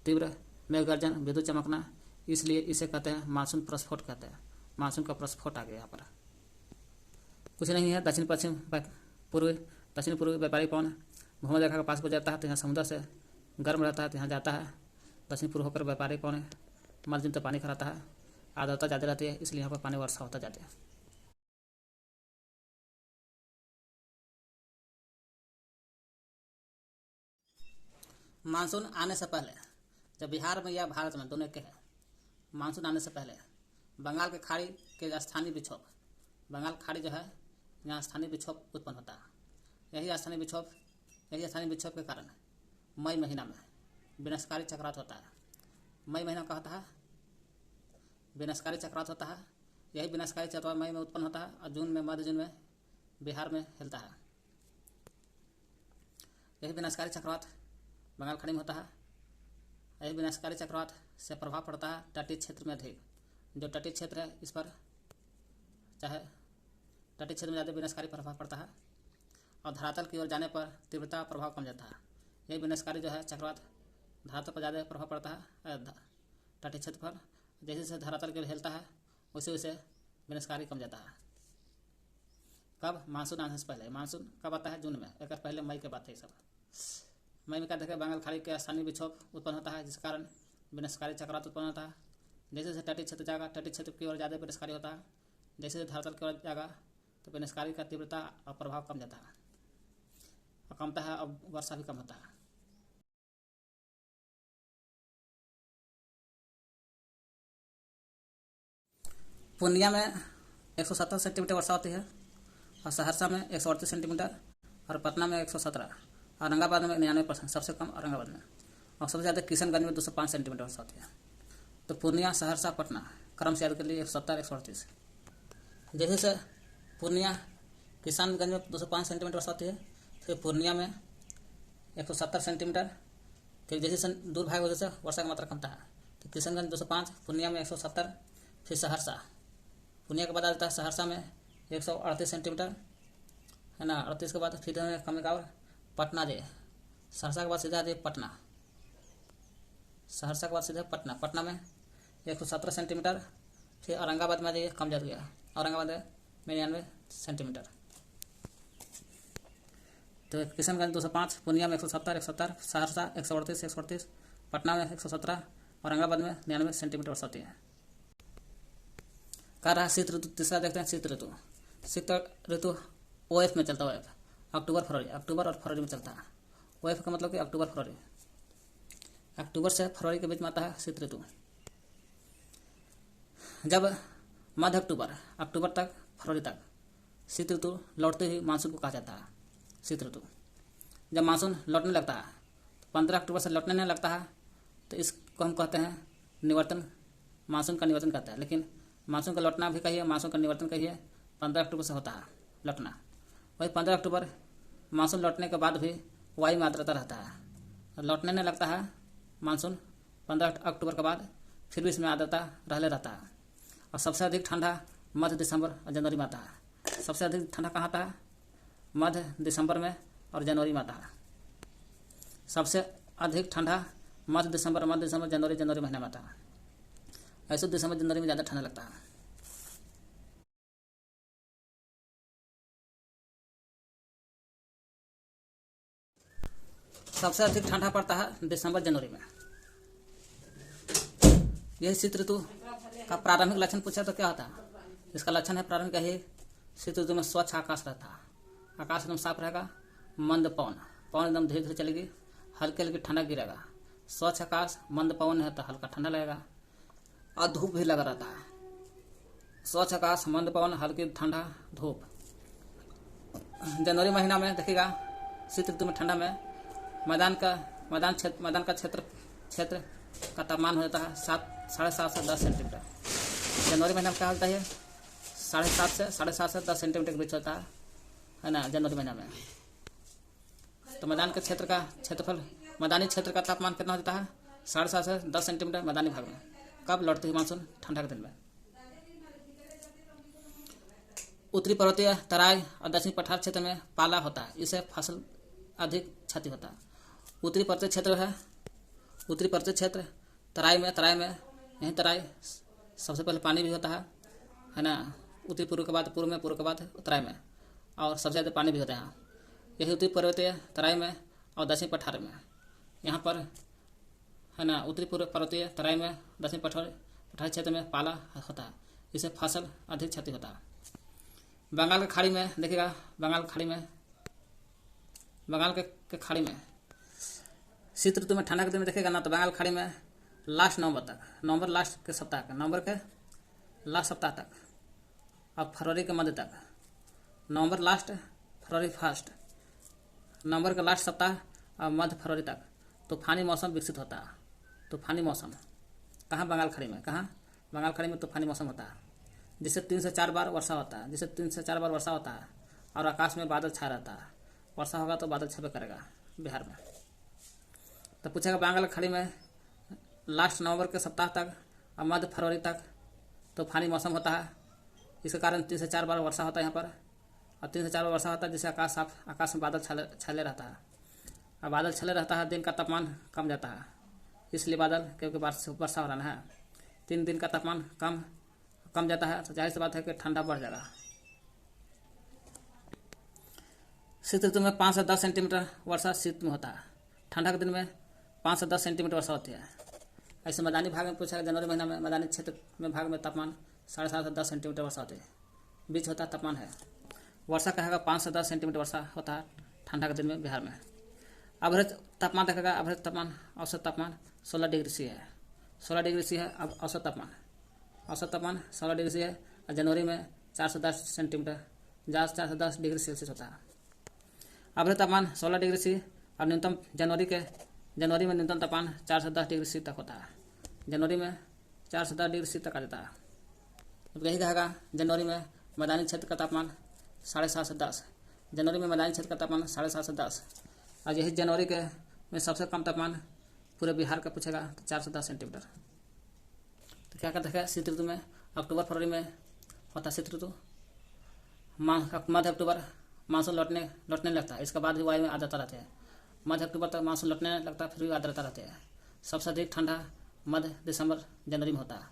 तीव्र मेघ गर्जन, विद्युत चमकना, इसलिए इसे कहते हैं मानसून प्रस्फोट कहते हैं। मानसून का प्रस्फोट आ गया। यहाँ पर कुछ नहीं है। दक्षिण पूर्वी व्यापारी पवन भूमध्य रेखा के पास गुजरता है, तो यहाँ समुद्र से गर्म रहता है, तो यहाँ जाता है। दक्षिण पूर्व होकर व्यापारी पवन मध्य जून तक पानी खराता है, आर्द्रता ज़्यादा रहती है, इसलिए यहाँ पर पानी वर्षा होता जाता है। मानसून आने से पहले, जब बिहार में या भारत में दोनों के है, मानसून आने से पहले बंगाल के खाड़ी के स्थानीय विक्षोभ, बंगाल खाड़ी जो है यहाँ स्थानीय विक्षोभ उत्पन्न होता है। यही स्थानीय विक्षोभ के कारण मई महीना में विनाशकारी चक्रवात होता है। मई महीना का होता है विनाशकारी चक्रवात होता है। यही विनाशकारी चक्रवात मई में उत्पन्न होता है और जून में, मध्य जून में बिहार में हिलता है। यही विनाशकारी चक्रवात बंगाल खाड़ी में होता है। यही विनाशकारी चक्रवात से प्रभाव पड़ता है तटीय क्षेत्र में अधिक। जो तटीय क्षेत्र है, इस पर चाहे तटीय क्षेत्र में ज़्यादा विनाशकारी प्रभाव पड़ता है और धरातल की ओर जाने पर तीव्रता प्रभाव कम जाता है। यही विनाशकारी जो है चक्रवात धरातल पर ज़्यादा प्रभाव पड़ता है तटीय क्षेत्र पर। जैसे जैसे धरातल की ओर हिलता है, वैसे वैसे विनाशकारी कम जाता है। कब? मानसून आने से पहले। मानसून कब आता है? जून में। एक पहले मई के बात है। सब मई में क्या देखा? बंगाल खाड़ी के स्थानीय विक्षोभ उत्पन्न होता है, जिस कारण विनाशकारी चक्रवात उत्पन्न होता है। जैसे जैसे तटीय क्षेत्र जाएगा, तटीय क्षेत्र की ओर ज़्यादा विनाशकारी होता है। जैसे जैसे धरातल की ओर जाएगा, तो विनाशकारी का तीव्रता और प्रभाव कम जाता है और कमता है, और वर्षा भी कम होता है। पूर्णिया में 170 सेंटीमीटर वर्षा होती है, और सहरसा में 138 सेंटीमीटर, और पटना में 117, औरंगाबाद में 99%, सबसे कम औरंगाबाद में, और सबसे ज़्यादा किशनगंज में 205 सेंटीमीटर वर्षा होती है। तो पूर्णिया, सहरसा, पटना क्रम से याद कर लिए 170, 138। जैसे से पूर्णिया, किशनगंज में 205 सेंटीमीटर वर्षा होती है, फिर पूर्णिया में 170 सेंटीमीटर, फिर जैसे दूर भाग वजह से वर्षा की मात्रा कमता है। तो किशनगंज 205, पूर्णिया में 170, फिर सहरसा, पूर्णिया के बाद आ जाता है सहरसा में 138 सेंटीमीटर, है ना। 38 के बाद फिर कमेगा और पटना जे, सहरसा के बाद सीधा जे पटना, सहरसा के बाद सीधे पटना, पटना में 117 सेंटीमीटर, फिर औरंगाबाद में जाइए कम जा गया, औरंगाबाद में 99 सेंटीमीटर। तो किशनगंज 205, पूर्णिया में 170, 170, सहरसा 138, 138, पटना में 117, औरंगाबाद में 99 सेंटीमीटर वर्षा होती है। कह रहा है शीत ऋतु। तीसरा देखते हैं शीत ऋतु। शीत ऋतु OF में चलता है। OF अक्टूबर फरवरी, अक्टूबर और फरवरी में चलता है। OF का मतलब कि अक्टूबर फरवरी, अक्टूबर से फरवरी के बीच में आता है शीत ऋतु। जब मध्य अक्टूबर तक, फरवरी तक शीत ऋतु लौटते ही मानसून को कहा जाता है शीत ऋतु। जब मानसून लौटने लगता है, तो 15 अक्टूबर से लौटने नहीं लगता है, तो इसको हम कहते हैं निवर्तन, मानसून का निवर्तन कहते हैं। लेकिन मानसून का लौटना भी कहिए, मानसून का निवर्तन कहिए, 15 अक्टूबर से होता है लौटना। वही 15 अक्टूबर मानसून लौटने के बाद भी वायु में आर्द्रता रहता है, लौटने नहीं लगता है मानसून 15 अक्टूबर के बाद, फिर भी इसमें आर्द्रता रहता है। और सबसे अधिक ठंडा मध्य दिसंबर और जनवरी में आता है। सबसे अधिक ठंडा कहाँ आता है? मध्य दिसंबर में और जनवरी में आता है। सबसे अधिक ठंडा मध्य दिसंबर, जनवरी महीने में आता है। ऐसे दिसंबर जनवरी में ज़्यादा ठंडा लगता है। सबसे अधिक ठंडा पड़ता है दिसंबर जनवरी में। यही शीत ऋतु का प्रारंभिक लक्षण पूछा तो क्या होता है? इसका लक्षण है प्रारंभिक यही शीत ऋतु में स्वच्छ आकाश रहता है, आकाश एकदम साफ रहेगा, मंद पवन एकदम धीरे धीरे चलेगी, हल्की हल्की ठंडा गिरेगा। स्वच्छ आकाश, मंद पवन है तो हल्का ठंडा लगेगा, और धूप भी लगा रहता है। स्वच्छ आकाश, मंद पवन, हल्की ठंडा धूप। जनवरी महीना में देखिएगा शीत ऋतु में ठंडा में मैदान का क्षेत्र का तापमान हो जाता है 7.5 से 10 सेंटीमीटर। जनवरी महीना में क्या होता है 7.5 से 10 सेंटीमीटर के बीच होता है ना जनवरी महीना में। तो मैदान के क्षेत्र का क्षेत्रफल मैदानी क्षेत्र का तापमान कितना होता है 7.5 से 10 सेंटीमीटर मैदानी भाग में। कब लौटती है मानसून? ठंडा के दिन में। उत्तरी पर्वतीय तराई और दक्षिणी पठार क्षेत्र में पाला होता है, इससे फसल अधिक क्षति होता है। उत्तरी पर्वतीय क्षेत्र तराई में यहीं तराई सबसे पहले पानी भी होता है ना। उत्तरी पूर्व के बाद पूर्व में, पूर्व के बाद तराई में, और सबसे ज़्यादा पानी भी होता है यहाँ। यही उत्तरी पर्वतीय तराई में और दक्षिणी पठार में, यहाँ पर है ना उत्तरी पूर्व पर्वतीय तराई में दक्षिणी पठारी क्षेत्र में पाला होता है, इससे फसल अधिक क्षति होता है। बंगाल की खाड़ी में देखिएगा, बंगाल के खाड़ी में शीत ऋतु में ठंडा के दिन में देखिएगा ना, तो बंगाल खाड़ी में लास्ट नवंबर लास्ट के सप्ताह तक, नवंबर के लास्ट सप्ताह तक और फरवरी के मध्य तक, नवंबर लास्ट फरवरी फर्स्ट, नवंबर के लास्ट सप्ताह और मध्य फरवरी तक तूफानी मौसम विकसित होता है। तूफानी मौसम कहाँ? बंगाल खाड़ी में। कहाँ? बंगाल खाड़ी में तूफानी मौसम होता है, जिससे 3 से 4 बार वर्षा होता है, और आकाश में बादल छा रहता है। वर्षा होगा तो बादल छापे करेगा बिहार में। तो पूछेगा बंगाल खाड़ी में लास्ट नवंबर के सप्ताह तक और मध्य फरवरी तक तूफानी मौसम होता है। इसके कारण 3 से 4 बार वर्षा होता है यहाँ पर, और 3 से 4 बार वर्षा होता है, जिससे आकाश में बादल छले रहता है। और बादल छले रहता है, दिन का तापमान कम जाता है, इसलिए बादल क्योंकि वर्षा हो रहा है 3 दिन का तापमान कम जाता है, तो जाहिर सी बात है कि ठंडा बढ़ जाएगा। शीत ऋतु में 5 से 10 सेंटीमीटर वर्षा शीत में होता है। ठंडा के दिन में 5 से 10 सेंटीमीटर वर्षा होती है। ऐसे मैदानी भाग में पूछा, जनवरी महीना में मैदानी क्षेत्र में भाग में तापमान 7.5 से 10 सेंटीमीटर वर्षा होती है, बीच होता तापमान है। वर्षा कहेगा 5 से 10 सेंटीमीटर वर्षा होता है ठंडा के दिन में बिहार में। एवरेज तापमान देखेगा, एवरेज तापमान औसत तापमान 16 डिग्री सी है। 16 डिग्री सी है अब औसत तापमान 16 डिग्री सी है। और जनवरी में 4 से 10 सेंटीमीटर 4 से 10 डिग्री सेल्सियस होता है। एवरेज तापमान 16 डिग्री सी, और न्यूनतम जनवरी में न्यूनतम तापमान 4 से 10 डिग्री सी तक होता है। जनवरी में 4 से 10 डिग्री सी तक आ जाता है। तो यही कहेगा जनवरी में मैदानी क्षेत्र का तापमान 7.5 से 10, जनवरी में मैदानी क्षेत्र का तापमान 7.5 से 10। और यही जनवरी के में सबसे कम तापमान पूरे बिहार का पूछेगा तो 4 से 10 सेंटीमीटर। तो क्या करते हैं शीत ऋतु में? अक्टूबर फरवरी में होता है शीत ऋतु। मध्य अक्टूबर मानसून लौटने लगता है, इसके बाद भी वायु में आर्द्रता रहती है। मध्य अक्टूबर तक मानसून लौटने लगता है, फिर भी आर्द्रता रहती है। सबसे अधिक ठंडा मध्य दिसंबर जनवरी में होता है।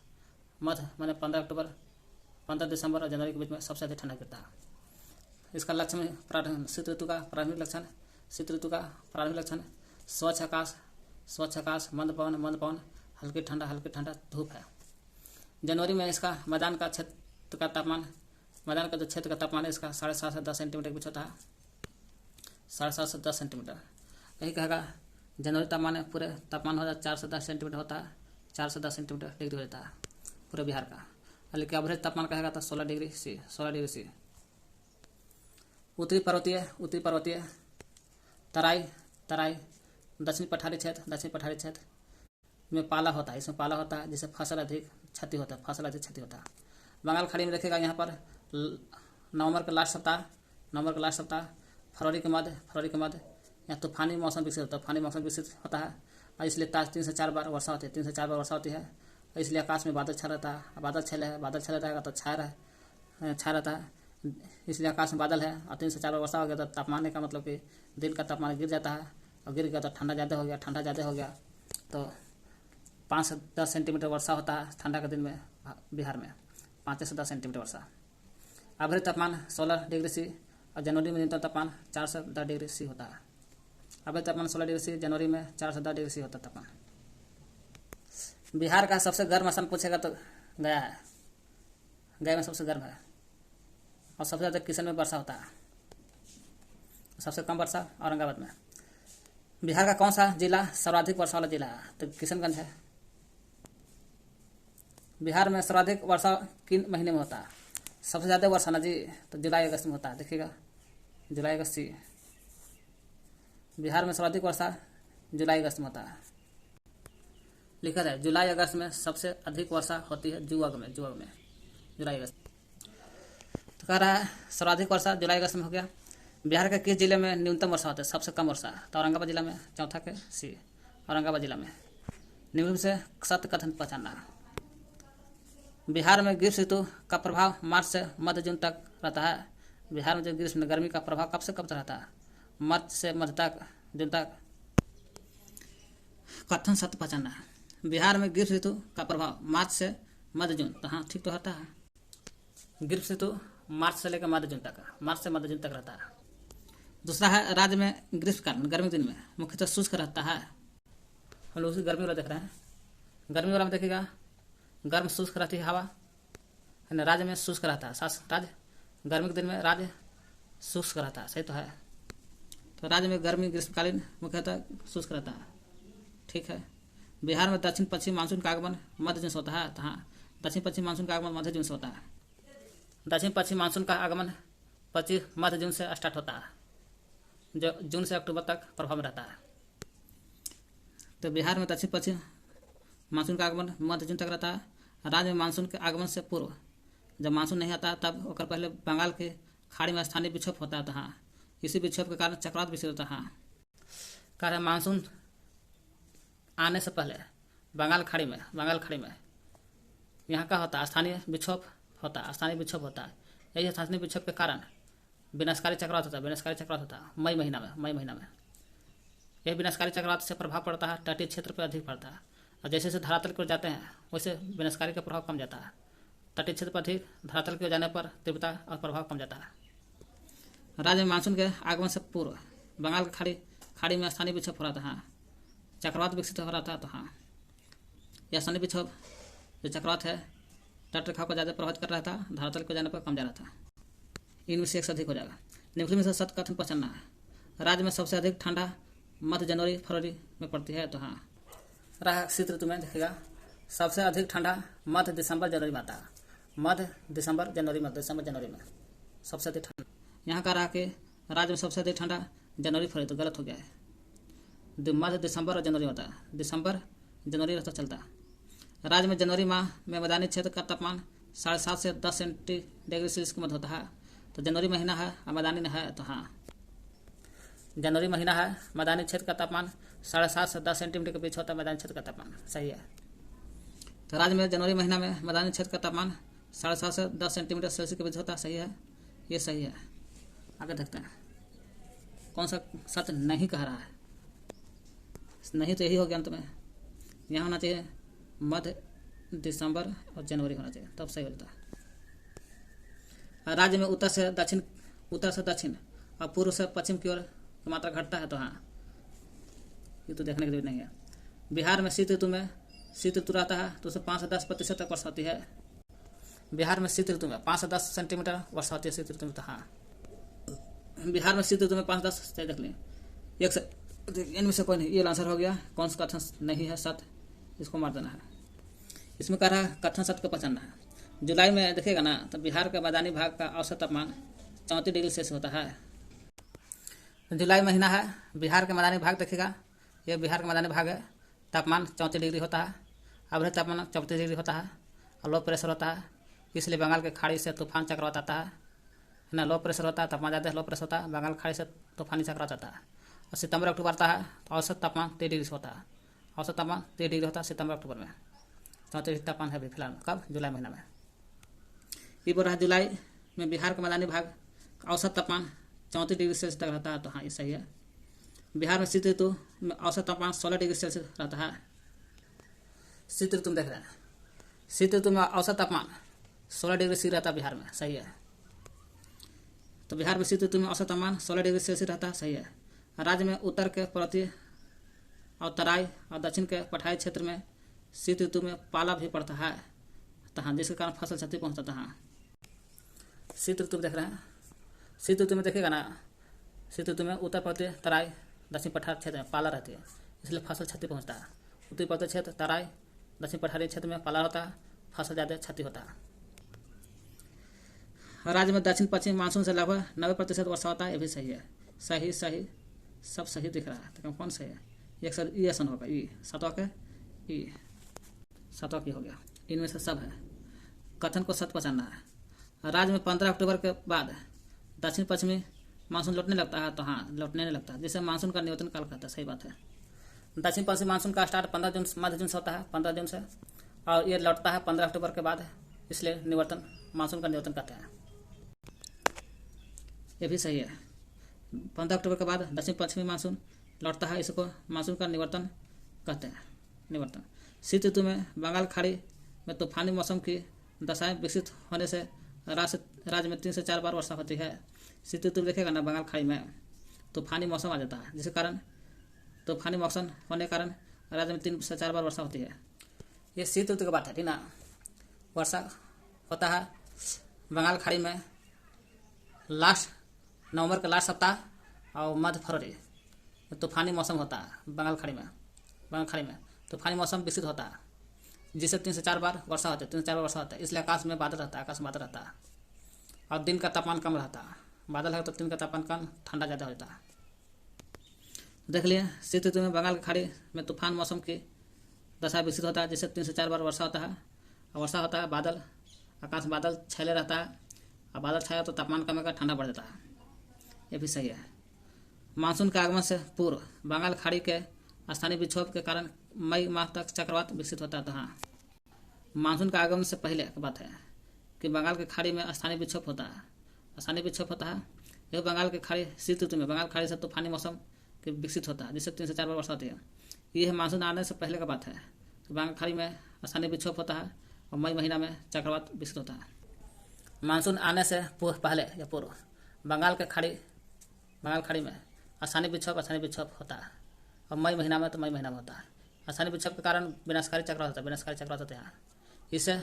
मध्य मैंने 15 दिसंबर और जनवरी के बीच में सबसे अधिक ठंडा गिरता है। इसका लक्षण में शीत ऋतु का प्रारंभिक लक्षण स्वच्छ आकाश, मंद पवन, हल्की ठंडा धूप है। जनवरी में इसका मैदान का क्षेत्र का तापमान है इसका 7.5 से 10 सेंटीमीटर के बीच होता है। 7.5 से 10 सेंटीमीटर। यही कहेगा जनवरी तापमान पूरे तापमान होता है 4 से 10 सेंटीमीटर होता है। 4 से 10 सेंटीमीटर डिग्री हो जाता है पूरे बिहार का। लेकिन एवरेज तापमान कहेगा तो 16 डिग्री सी। उत्तरी पर्वतीय तराई दक्षिणी पठारी क्षेत्र में पाला होता है। इसमें पाला होता है, जिससे फसल अधिक क्षति होता है। बंगाल खाड़ी में देखिएगा यहाँ पर नवंबर के लास्ट सप्ताह फरवरी के मध्य यहाँ तूफानी मौसम विकसित होता है। और इसलिए 3 से 4 बार वर्षा होती है। इसलिए आकाश में बादल छा रहता है। बादल छा रहेगा तो छा रहता है, इसलिए आकाश में बादल है। और 3 से 4 बार वर्षा हो गया तो तापमान का मतलब कि दिन का तापमान गिर जाता है, और गिर गया तो ठंडा ज़्यादा हो गया तो 5 से 10 सेंटीमीटर वर्षा होता है ठंडा के दिन में बिहार में। 5 से 10 सेंटीमीटर वर्षा। एवरेज तापमान 16 डिग्री सी, और जनवरी में न्यूनतम तापमान 4 से 10 डिग्री सी होता है। एवरेज तापमान 16 डिग्री सी, जनवरी में 4 से 10 डिग्री सी होता है तापमान। बिहार का सबसे गर्म स्थान पूछेगा तो गया है। गया में सबसे गर्म है, और सबसे ज़्यादा किशन में वर्षा होता है। सबसे कम वर्षा औरंगाबाद में। बिहार का कौन सा जिला सर्वाधिक वर्षा वाला जिला है? तो किशनगंज है। बिहार में सर्वाधिक वर्षा किन महीने में होता है? सबसे ज़्यादा वर्षा ना जी तो जुलाई अगस्त में होता है। देखिएगा जुलाई अगस्त सी। बिहार में सर्वाधिक वर्षा जुलाई अगस्त में होता है। लिखा है जुलाई अगस्त में सबसे अधिक वर्षा होती है जुअग में जुलाई अगस्त। तो कह रहा है सर्वाधिक वर्षा जुलाई अगस्त में हो गया। बिहार के किस जिले में न्यूनतम वर्षा होता है, सबसे कम वर्षा? तो औरंगाबाद जिला में। चौथा के सी, औरंगाबाद जिला में। निम्न से सत्य कथन पहचानना। बिहार में ग्रीष्म ऋतु का प्रभाव मार्च से मध्य जून तक रहता है। बिहार में जो ग्रीष्म गर्मी का प्रभाव कब से कब तक रहता है? मार्च से मध्य तक, जून तक। कथन सत्य पहचानना है। बिहार में ग्रीष्म ऋतु का प्रभाव मार्च से मध्य जून, तो हाँ ठीक तो रहता है। ग्रीष्म ऋतु मार्च से लेकर मध्य जून तक, मार्च से मध्य जून तक रहता है। दूसरा है राज्य में ग्रीष्मकाल गर्मी दिन में मुख्यतः शुष्क रहता है। हम लोग उसी गर्मी वाला देख रहे हैं। गर्मी वाला में देखिएगा गर्म शुष्क रहती है हवा, है ना, राज्य में शुष्क रहता है। राज्य गर्मी के दिन में राज्य शुष्क रहता है, सही तो है। तो राज्य में गर्मी ग्रीष्मकालीन मुख्यतः शुष्क रहता है, ठीक है। बिहार में दक्षिण पश्चिम मानसून का आगमन मध्य जून से होता है, तो हाँ दक्षिण पश्चिम मानसून का आगमन मध्य जून से होता है। दक्षिण पश्चिम मानसून का आगमन मध्य जून से स्टार्ट होता है, जो जून से अक्टूबर तक प्रभाव में रहता है। तो बिहार में दक्षिण पश्चिम मानसून का आगमन मध्य जून तक रहता है। राज्य में मानसून के आगमन से पूर्व जब मानसून नहीं आता तब ओकर पहले बंगाल के खाड़ी में स्थानीय विक्षोभ होता है, तो हाँ इसी विक्षोभ के कारण चक्रवात विकसित होता है। हाँ कह रहे मानसून आने से पहले बंगाल खाड़ी में यहाँ का होता है स्थानीय विक्षोभ होता है। यही स्थानीय विक्षोभ के कारण विनाशकारी चक्रवात होता है मई महीना में। यह विनाशकारी चक्रवात से प्रभाव पड़ता है तटीय क्षेत्र पर अधिक पड़ता है, और जैसे जैसे धरातल की ओर जाते हैं वैसे विनाशकारी का प्रभाव कम जाता है। तटीय क्षेत्र पर अधिक, धरातल की ओर जाने पर तीव्रता और प्रभाव कम जाता है। राज्य में मानसून के आगमन से पूर्व बंगाल की खाड़ी में स्थानीय विक्षोभ हो रहा था, हाँ चक्रवात विकसित हो रहा था, तो हाँ यह स्थानीय विक्षोभ जो चक्रवात है तट रेखा को ज़्यादा प्रभावित कर रहा था, धरातल को जाने पर कम जा रहा था। इनमें से एक से अधिक हो जाएगा। निम्न में से सत्य कथन पहचानना है। राज्य में सबसे अधिक ठंडा मध्य जनवरी फरवरी में पड़ती है, तो हाँ रहा शीत ऋतु में देखिएगा सबसे अधिक ठंडा मध्य दिसंबर जनवरी में आता है। मध्य दिसंबर जनवरी में सबसे अधिक ठंडा। यहाँ का रहा कि राज्य में सबसे अधिक ठंडा जनवरी फरवरी, तो गलत हो गया है। मध्य दिसंबर और जनवरी होता है, दिसंबर जनवरी रहता चलता है। राज्य में जनवरी माह में मैदानी क्षेत्र का तापमान 7.5 से 10 डिग्री सेल्सियस के मध्य होता है। तो जनवरी महीना है और मैदानी है, तो हाँ जनवरी महीना है, मैदानी क्षेत्र का तापमान 7.5 से 10 सेंटीमीटर के बीच होता है। मैदानी क्षेत्र का तापमान सही है। तो राज्य में जनवरी महीना में मैदानी क्षेत्र का तापमान 7.5 से 10 सेंटीमीटर सेल्सियस के बीच होता है, सही है, ये सही है। आगे देखते हैं कौन सा सच नहीं कह रहा है। नहीं तो यही हो गया अंत में, यहाँ होना चाहिए मध्य दिसंबर और जनवरी होना चाहिए, तब सही होता है। राज्य में उत्तर से दक्षिण और पूर्व से पश्चिम की ओर की मात्रा घटता है, तो हाँ ये तो देखने के लिए नहीं है। बिहार में शीत ऋतु रहता है, तो उसमें 5 से 10% तक वर्षा होती है। बिहार में शीत ऋतु में 5 से 10 सेंटीमीटर वर्षा होती है शीत ऋतु में, तो हाँ बिहार में शीत ऋतु में 5 से 10 देख लें। एक से इनमें से कोई नहीं, ये आंसर हो गया। कौन सा कथन नहीं है सत्य, इसको मार देना है। इसमें कह रहा है कथन सत्य को पहचानना है। जुलाई में देखिएगा ना, तो बिहार के मैदानी भाग का औसत तापमान 34 डिग्री सेल्सियस होता है। जुलाई महीना है, बिहार के मैदानी भाग देखिएगा, यह बिहार का मैदानी भाग है, तापमान 34 डिग्री होता है। अवधि तापमान 34 डिग्री होता है और लो प्रेशर होता है, इसलिए बंगाल की खाड़ी से तूफान चक्रवात आता है ना। लो प्रेशर होता है, तापमान ज़्यादा लो प्रेशर होता है, बंगाल खाड़ी से तूफानी चक्रवात आता है। और सितंबर अक्टूबर आता है तो औसत तापमान 23 डिग्री होता है। औसत तापमान 23 डिग्री होता है सितंबर अक्टूबर में। 34 डिग्री तापमान है अभी फिलहाल, कब? जुलाई महीना में। ये बोल रहा है जुलाई में बिहार का मैदानी भाग का औसत तापमान 34 डिग्री सेल्सियस तक रहता है, तो हाँ ये सही है। बिहार में शीत ऋतु में औसत तापमान 16 डिग्री सेल्सियस रहता है। शीत ऋतु में देख रहे हैं, शीत ऋतु में औसत तापमान 16 डिग्री सी रहता है बिहार में, सही है। तो बिहार में शीत ऋतु में औसत तापमान 16 डिग्री सेल्सियस रहता है, सही है। राज्य में उत्तर के पर्वतीय और तराई और दक्षिण के पठारी क्षेत्र में शीत ऋतु में पाला भी पड़ता है, तो हाँ जिसके कारण फसल क्षति पहुँचता है। शीत ऋतु में देख रहे हैं, शीत ऋतु में देखिएगा ना, शीत ऋतु में उत्तर पर्वतीय तराई दक्षिण पठारी क्षेत्र में पाला रहती है, इसलिए फसल क्षति पहुँचता है। उत्तरी पर्वतीय क्षेत्र तराई दक्षिण पठारी क्षेत्र में पाला होता है, फसल ज़्यादा क्षति होता है। राज्य में दक्षिण पश्चिम मानसून से लगभग 90% वर्षा होता है, ये भी सही है। सही सही सब सही दिख रहा है, तो कौन सही है? ये अक्सर ई आसन होगा, ई सातवां का ई सातवां की हो गया, इनमें से सब है। कथन को सत्य पहचानना है। राज्य में 15 अक्टूबर के बाद दक्षिण पश्चिमी मानसून लौटने लगता है, तो हाँ लौटने नहीं लगता, जिसे मानसून का निवर्तन काल कहता है। सही बात है। दक्षिण पश्चिम मानसून का स्टार्ट 15 जून मध्य जून से होता है, 15 जून से, और ये लौटता है 15 अक्टूबर के बाद, इसलिए निवर्तन मानसून का निवर्तन कहते हैं। ये भी सही है। 15 अक्टूबर के बाद दक्षिण पश्चिमी मानसून लौटता है, इसको मानसून का निवर्तन कहते हैं। निवर्तन। शीत ऋतु में बंगाल खाड़ी में तूफानी मौसम की दशाएं विकसित होने से राज्य में 3 से 4 बार वर्षा होती है। शीत ऋतु देखेगा ना, बंगाल खाड़ी में तूफानी मौसम आ जाता है, जिसके कारण तूफानी मौसम होने के कारण राज्य में 3 से 4 बार वर्षा होती है। ये शीत ऋतु की बात है, ठीक ना। वर्षा होता है बंगाल खाड़ी में लास्ट नवंबर के लास्ट सप्ताह और मध्य फरवरी में तूफानी मौसम होता है बंगाल खाड़ी में तूफानी मौसम विकसित होता है, जिससे 3 से 4 बार वर्षा होती है। 3 से 4 बार वर्षा होता है, इसलिए आकाश में बादल रहता है, आकाश में बादल रहता है, और दिन का तापमान कम रहता है। बादल है तो दिन का तापमान कम, ठंडा ज़्यादा होता है। देख लिए, शीत ऋतु में बंगाल की खाड़ी में तूफान मौसम की दशा विकसित होता है, जिससे 3 से 4 बार वर्षा होता है। और वर्षा होता है, बादल आकाश में बादल छाये रहता है, और बादल छाया तो तापमान कम होगा, ठंडा बढ़ जाता है। ये भी सही है। मानसून के आगमन से पूर्व बंगाल खाड़ी के स्थानीय विक्षोभ के कारण मई माह तक चक्रवात विकसित होता है। तो हाँ, मानसून के आगमन से पहले की बात है कि बंगाल की खाड़ी में स्थानीय विक्षोभ होता है। स्थानीय विक्षोभ होता है, यह बंगाल की खाड़ी शीत ऋतु में बंगाल खाड़ी से तूफानी मौसम के विकसित होता है, जिससे 3 से 4 बार वर्षा होती है। यह मानसून आने से पहले का बात है। तो बंगाल खाड़ी में स्थानीय विक्षोभ होता है और मई महीना में चक्रवात विकसित होता है। मानसून आने से पहले या पूर्व बंगाल खाड़ी में स्थानीय विक्षोभ होता है, और मई महीना में होता है। स्थानीय विक्षोभ के कारण विनाशकारी चक्रवात होते हैं। इससे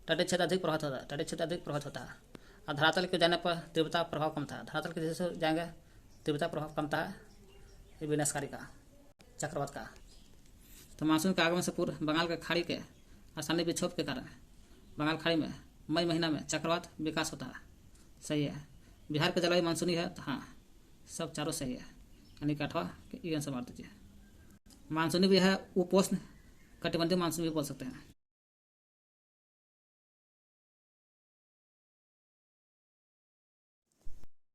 तटीय क्षेत्र अधिक प्रभावित होता है, और धरातल के जाने पर तीव्रता प्रभाव कमता है। धरातल के जैसे जाएंगे तीव्रता प्रभाव कमता है, ये विनाशकारी का चक्रवात का। तो मानसून के आगमन से पूर्व बंगाल के खाड़ी के स्थानीय विक्षोभ के कारण बंगाल खाड़ी में मई महीना में चक्रवात विकास होता है। सही है। बिहार का जलवायु मानसूनी है, तो हाँ सब चारों सही है, यानी कि 8वां ये आंसर मार दीजिए। मानसूनी भी है, उपोष्ण कटिबंधीय मानसून भी बोल सकते हैं।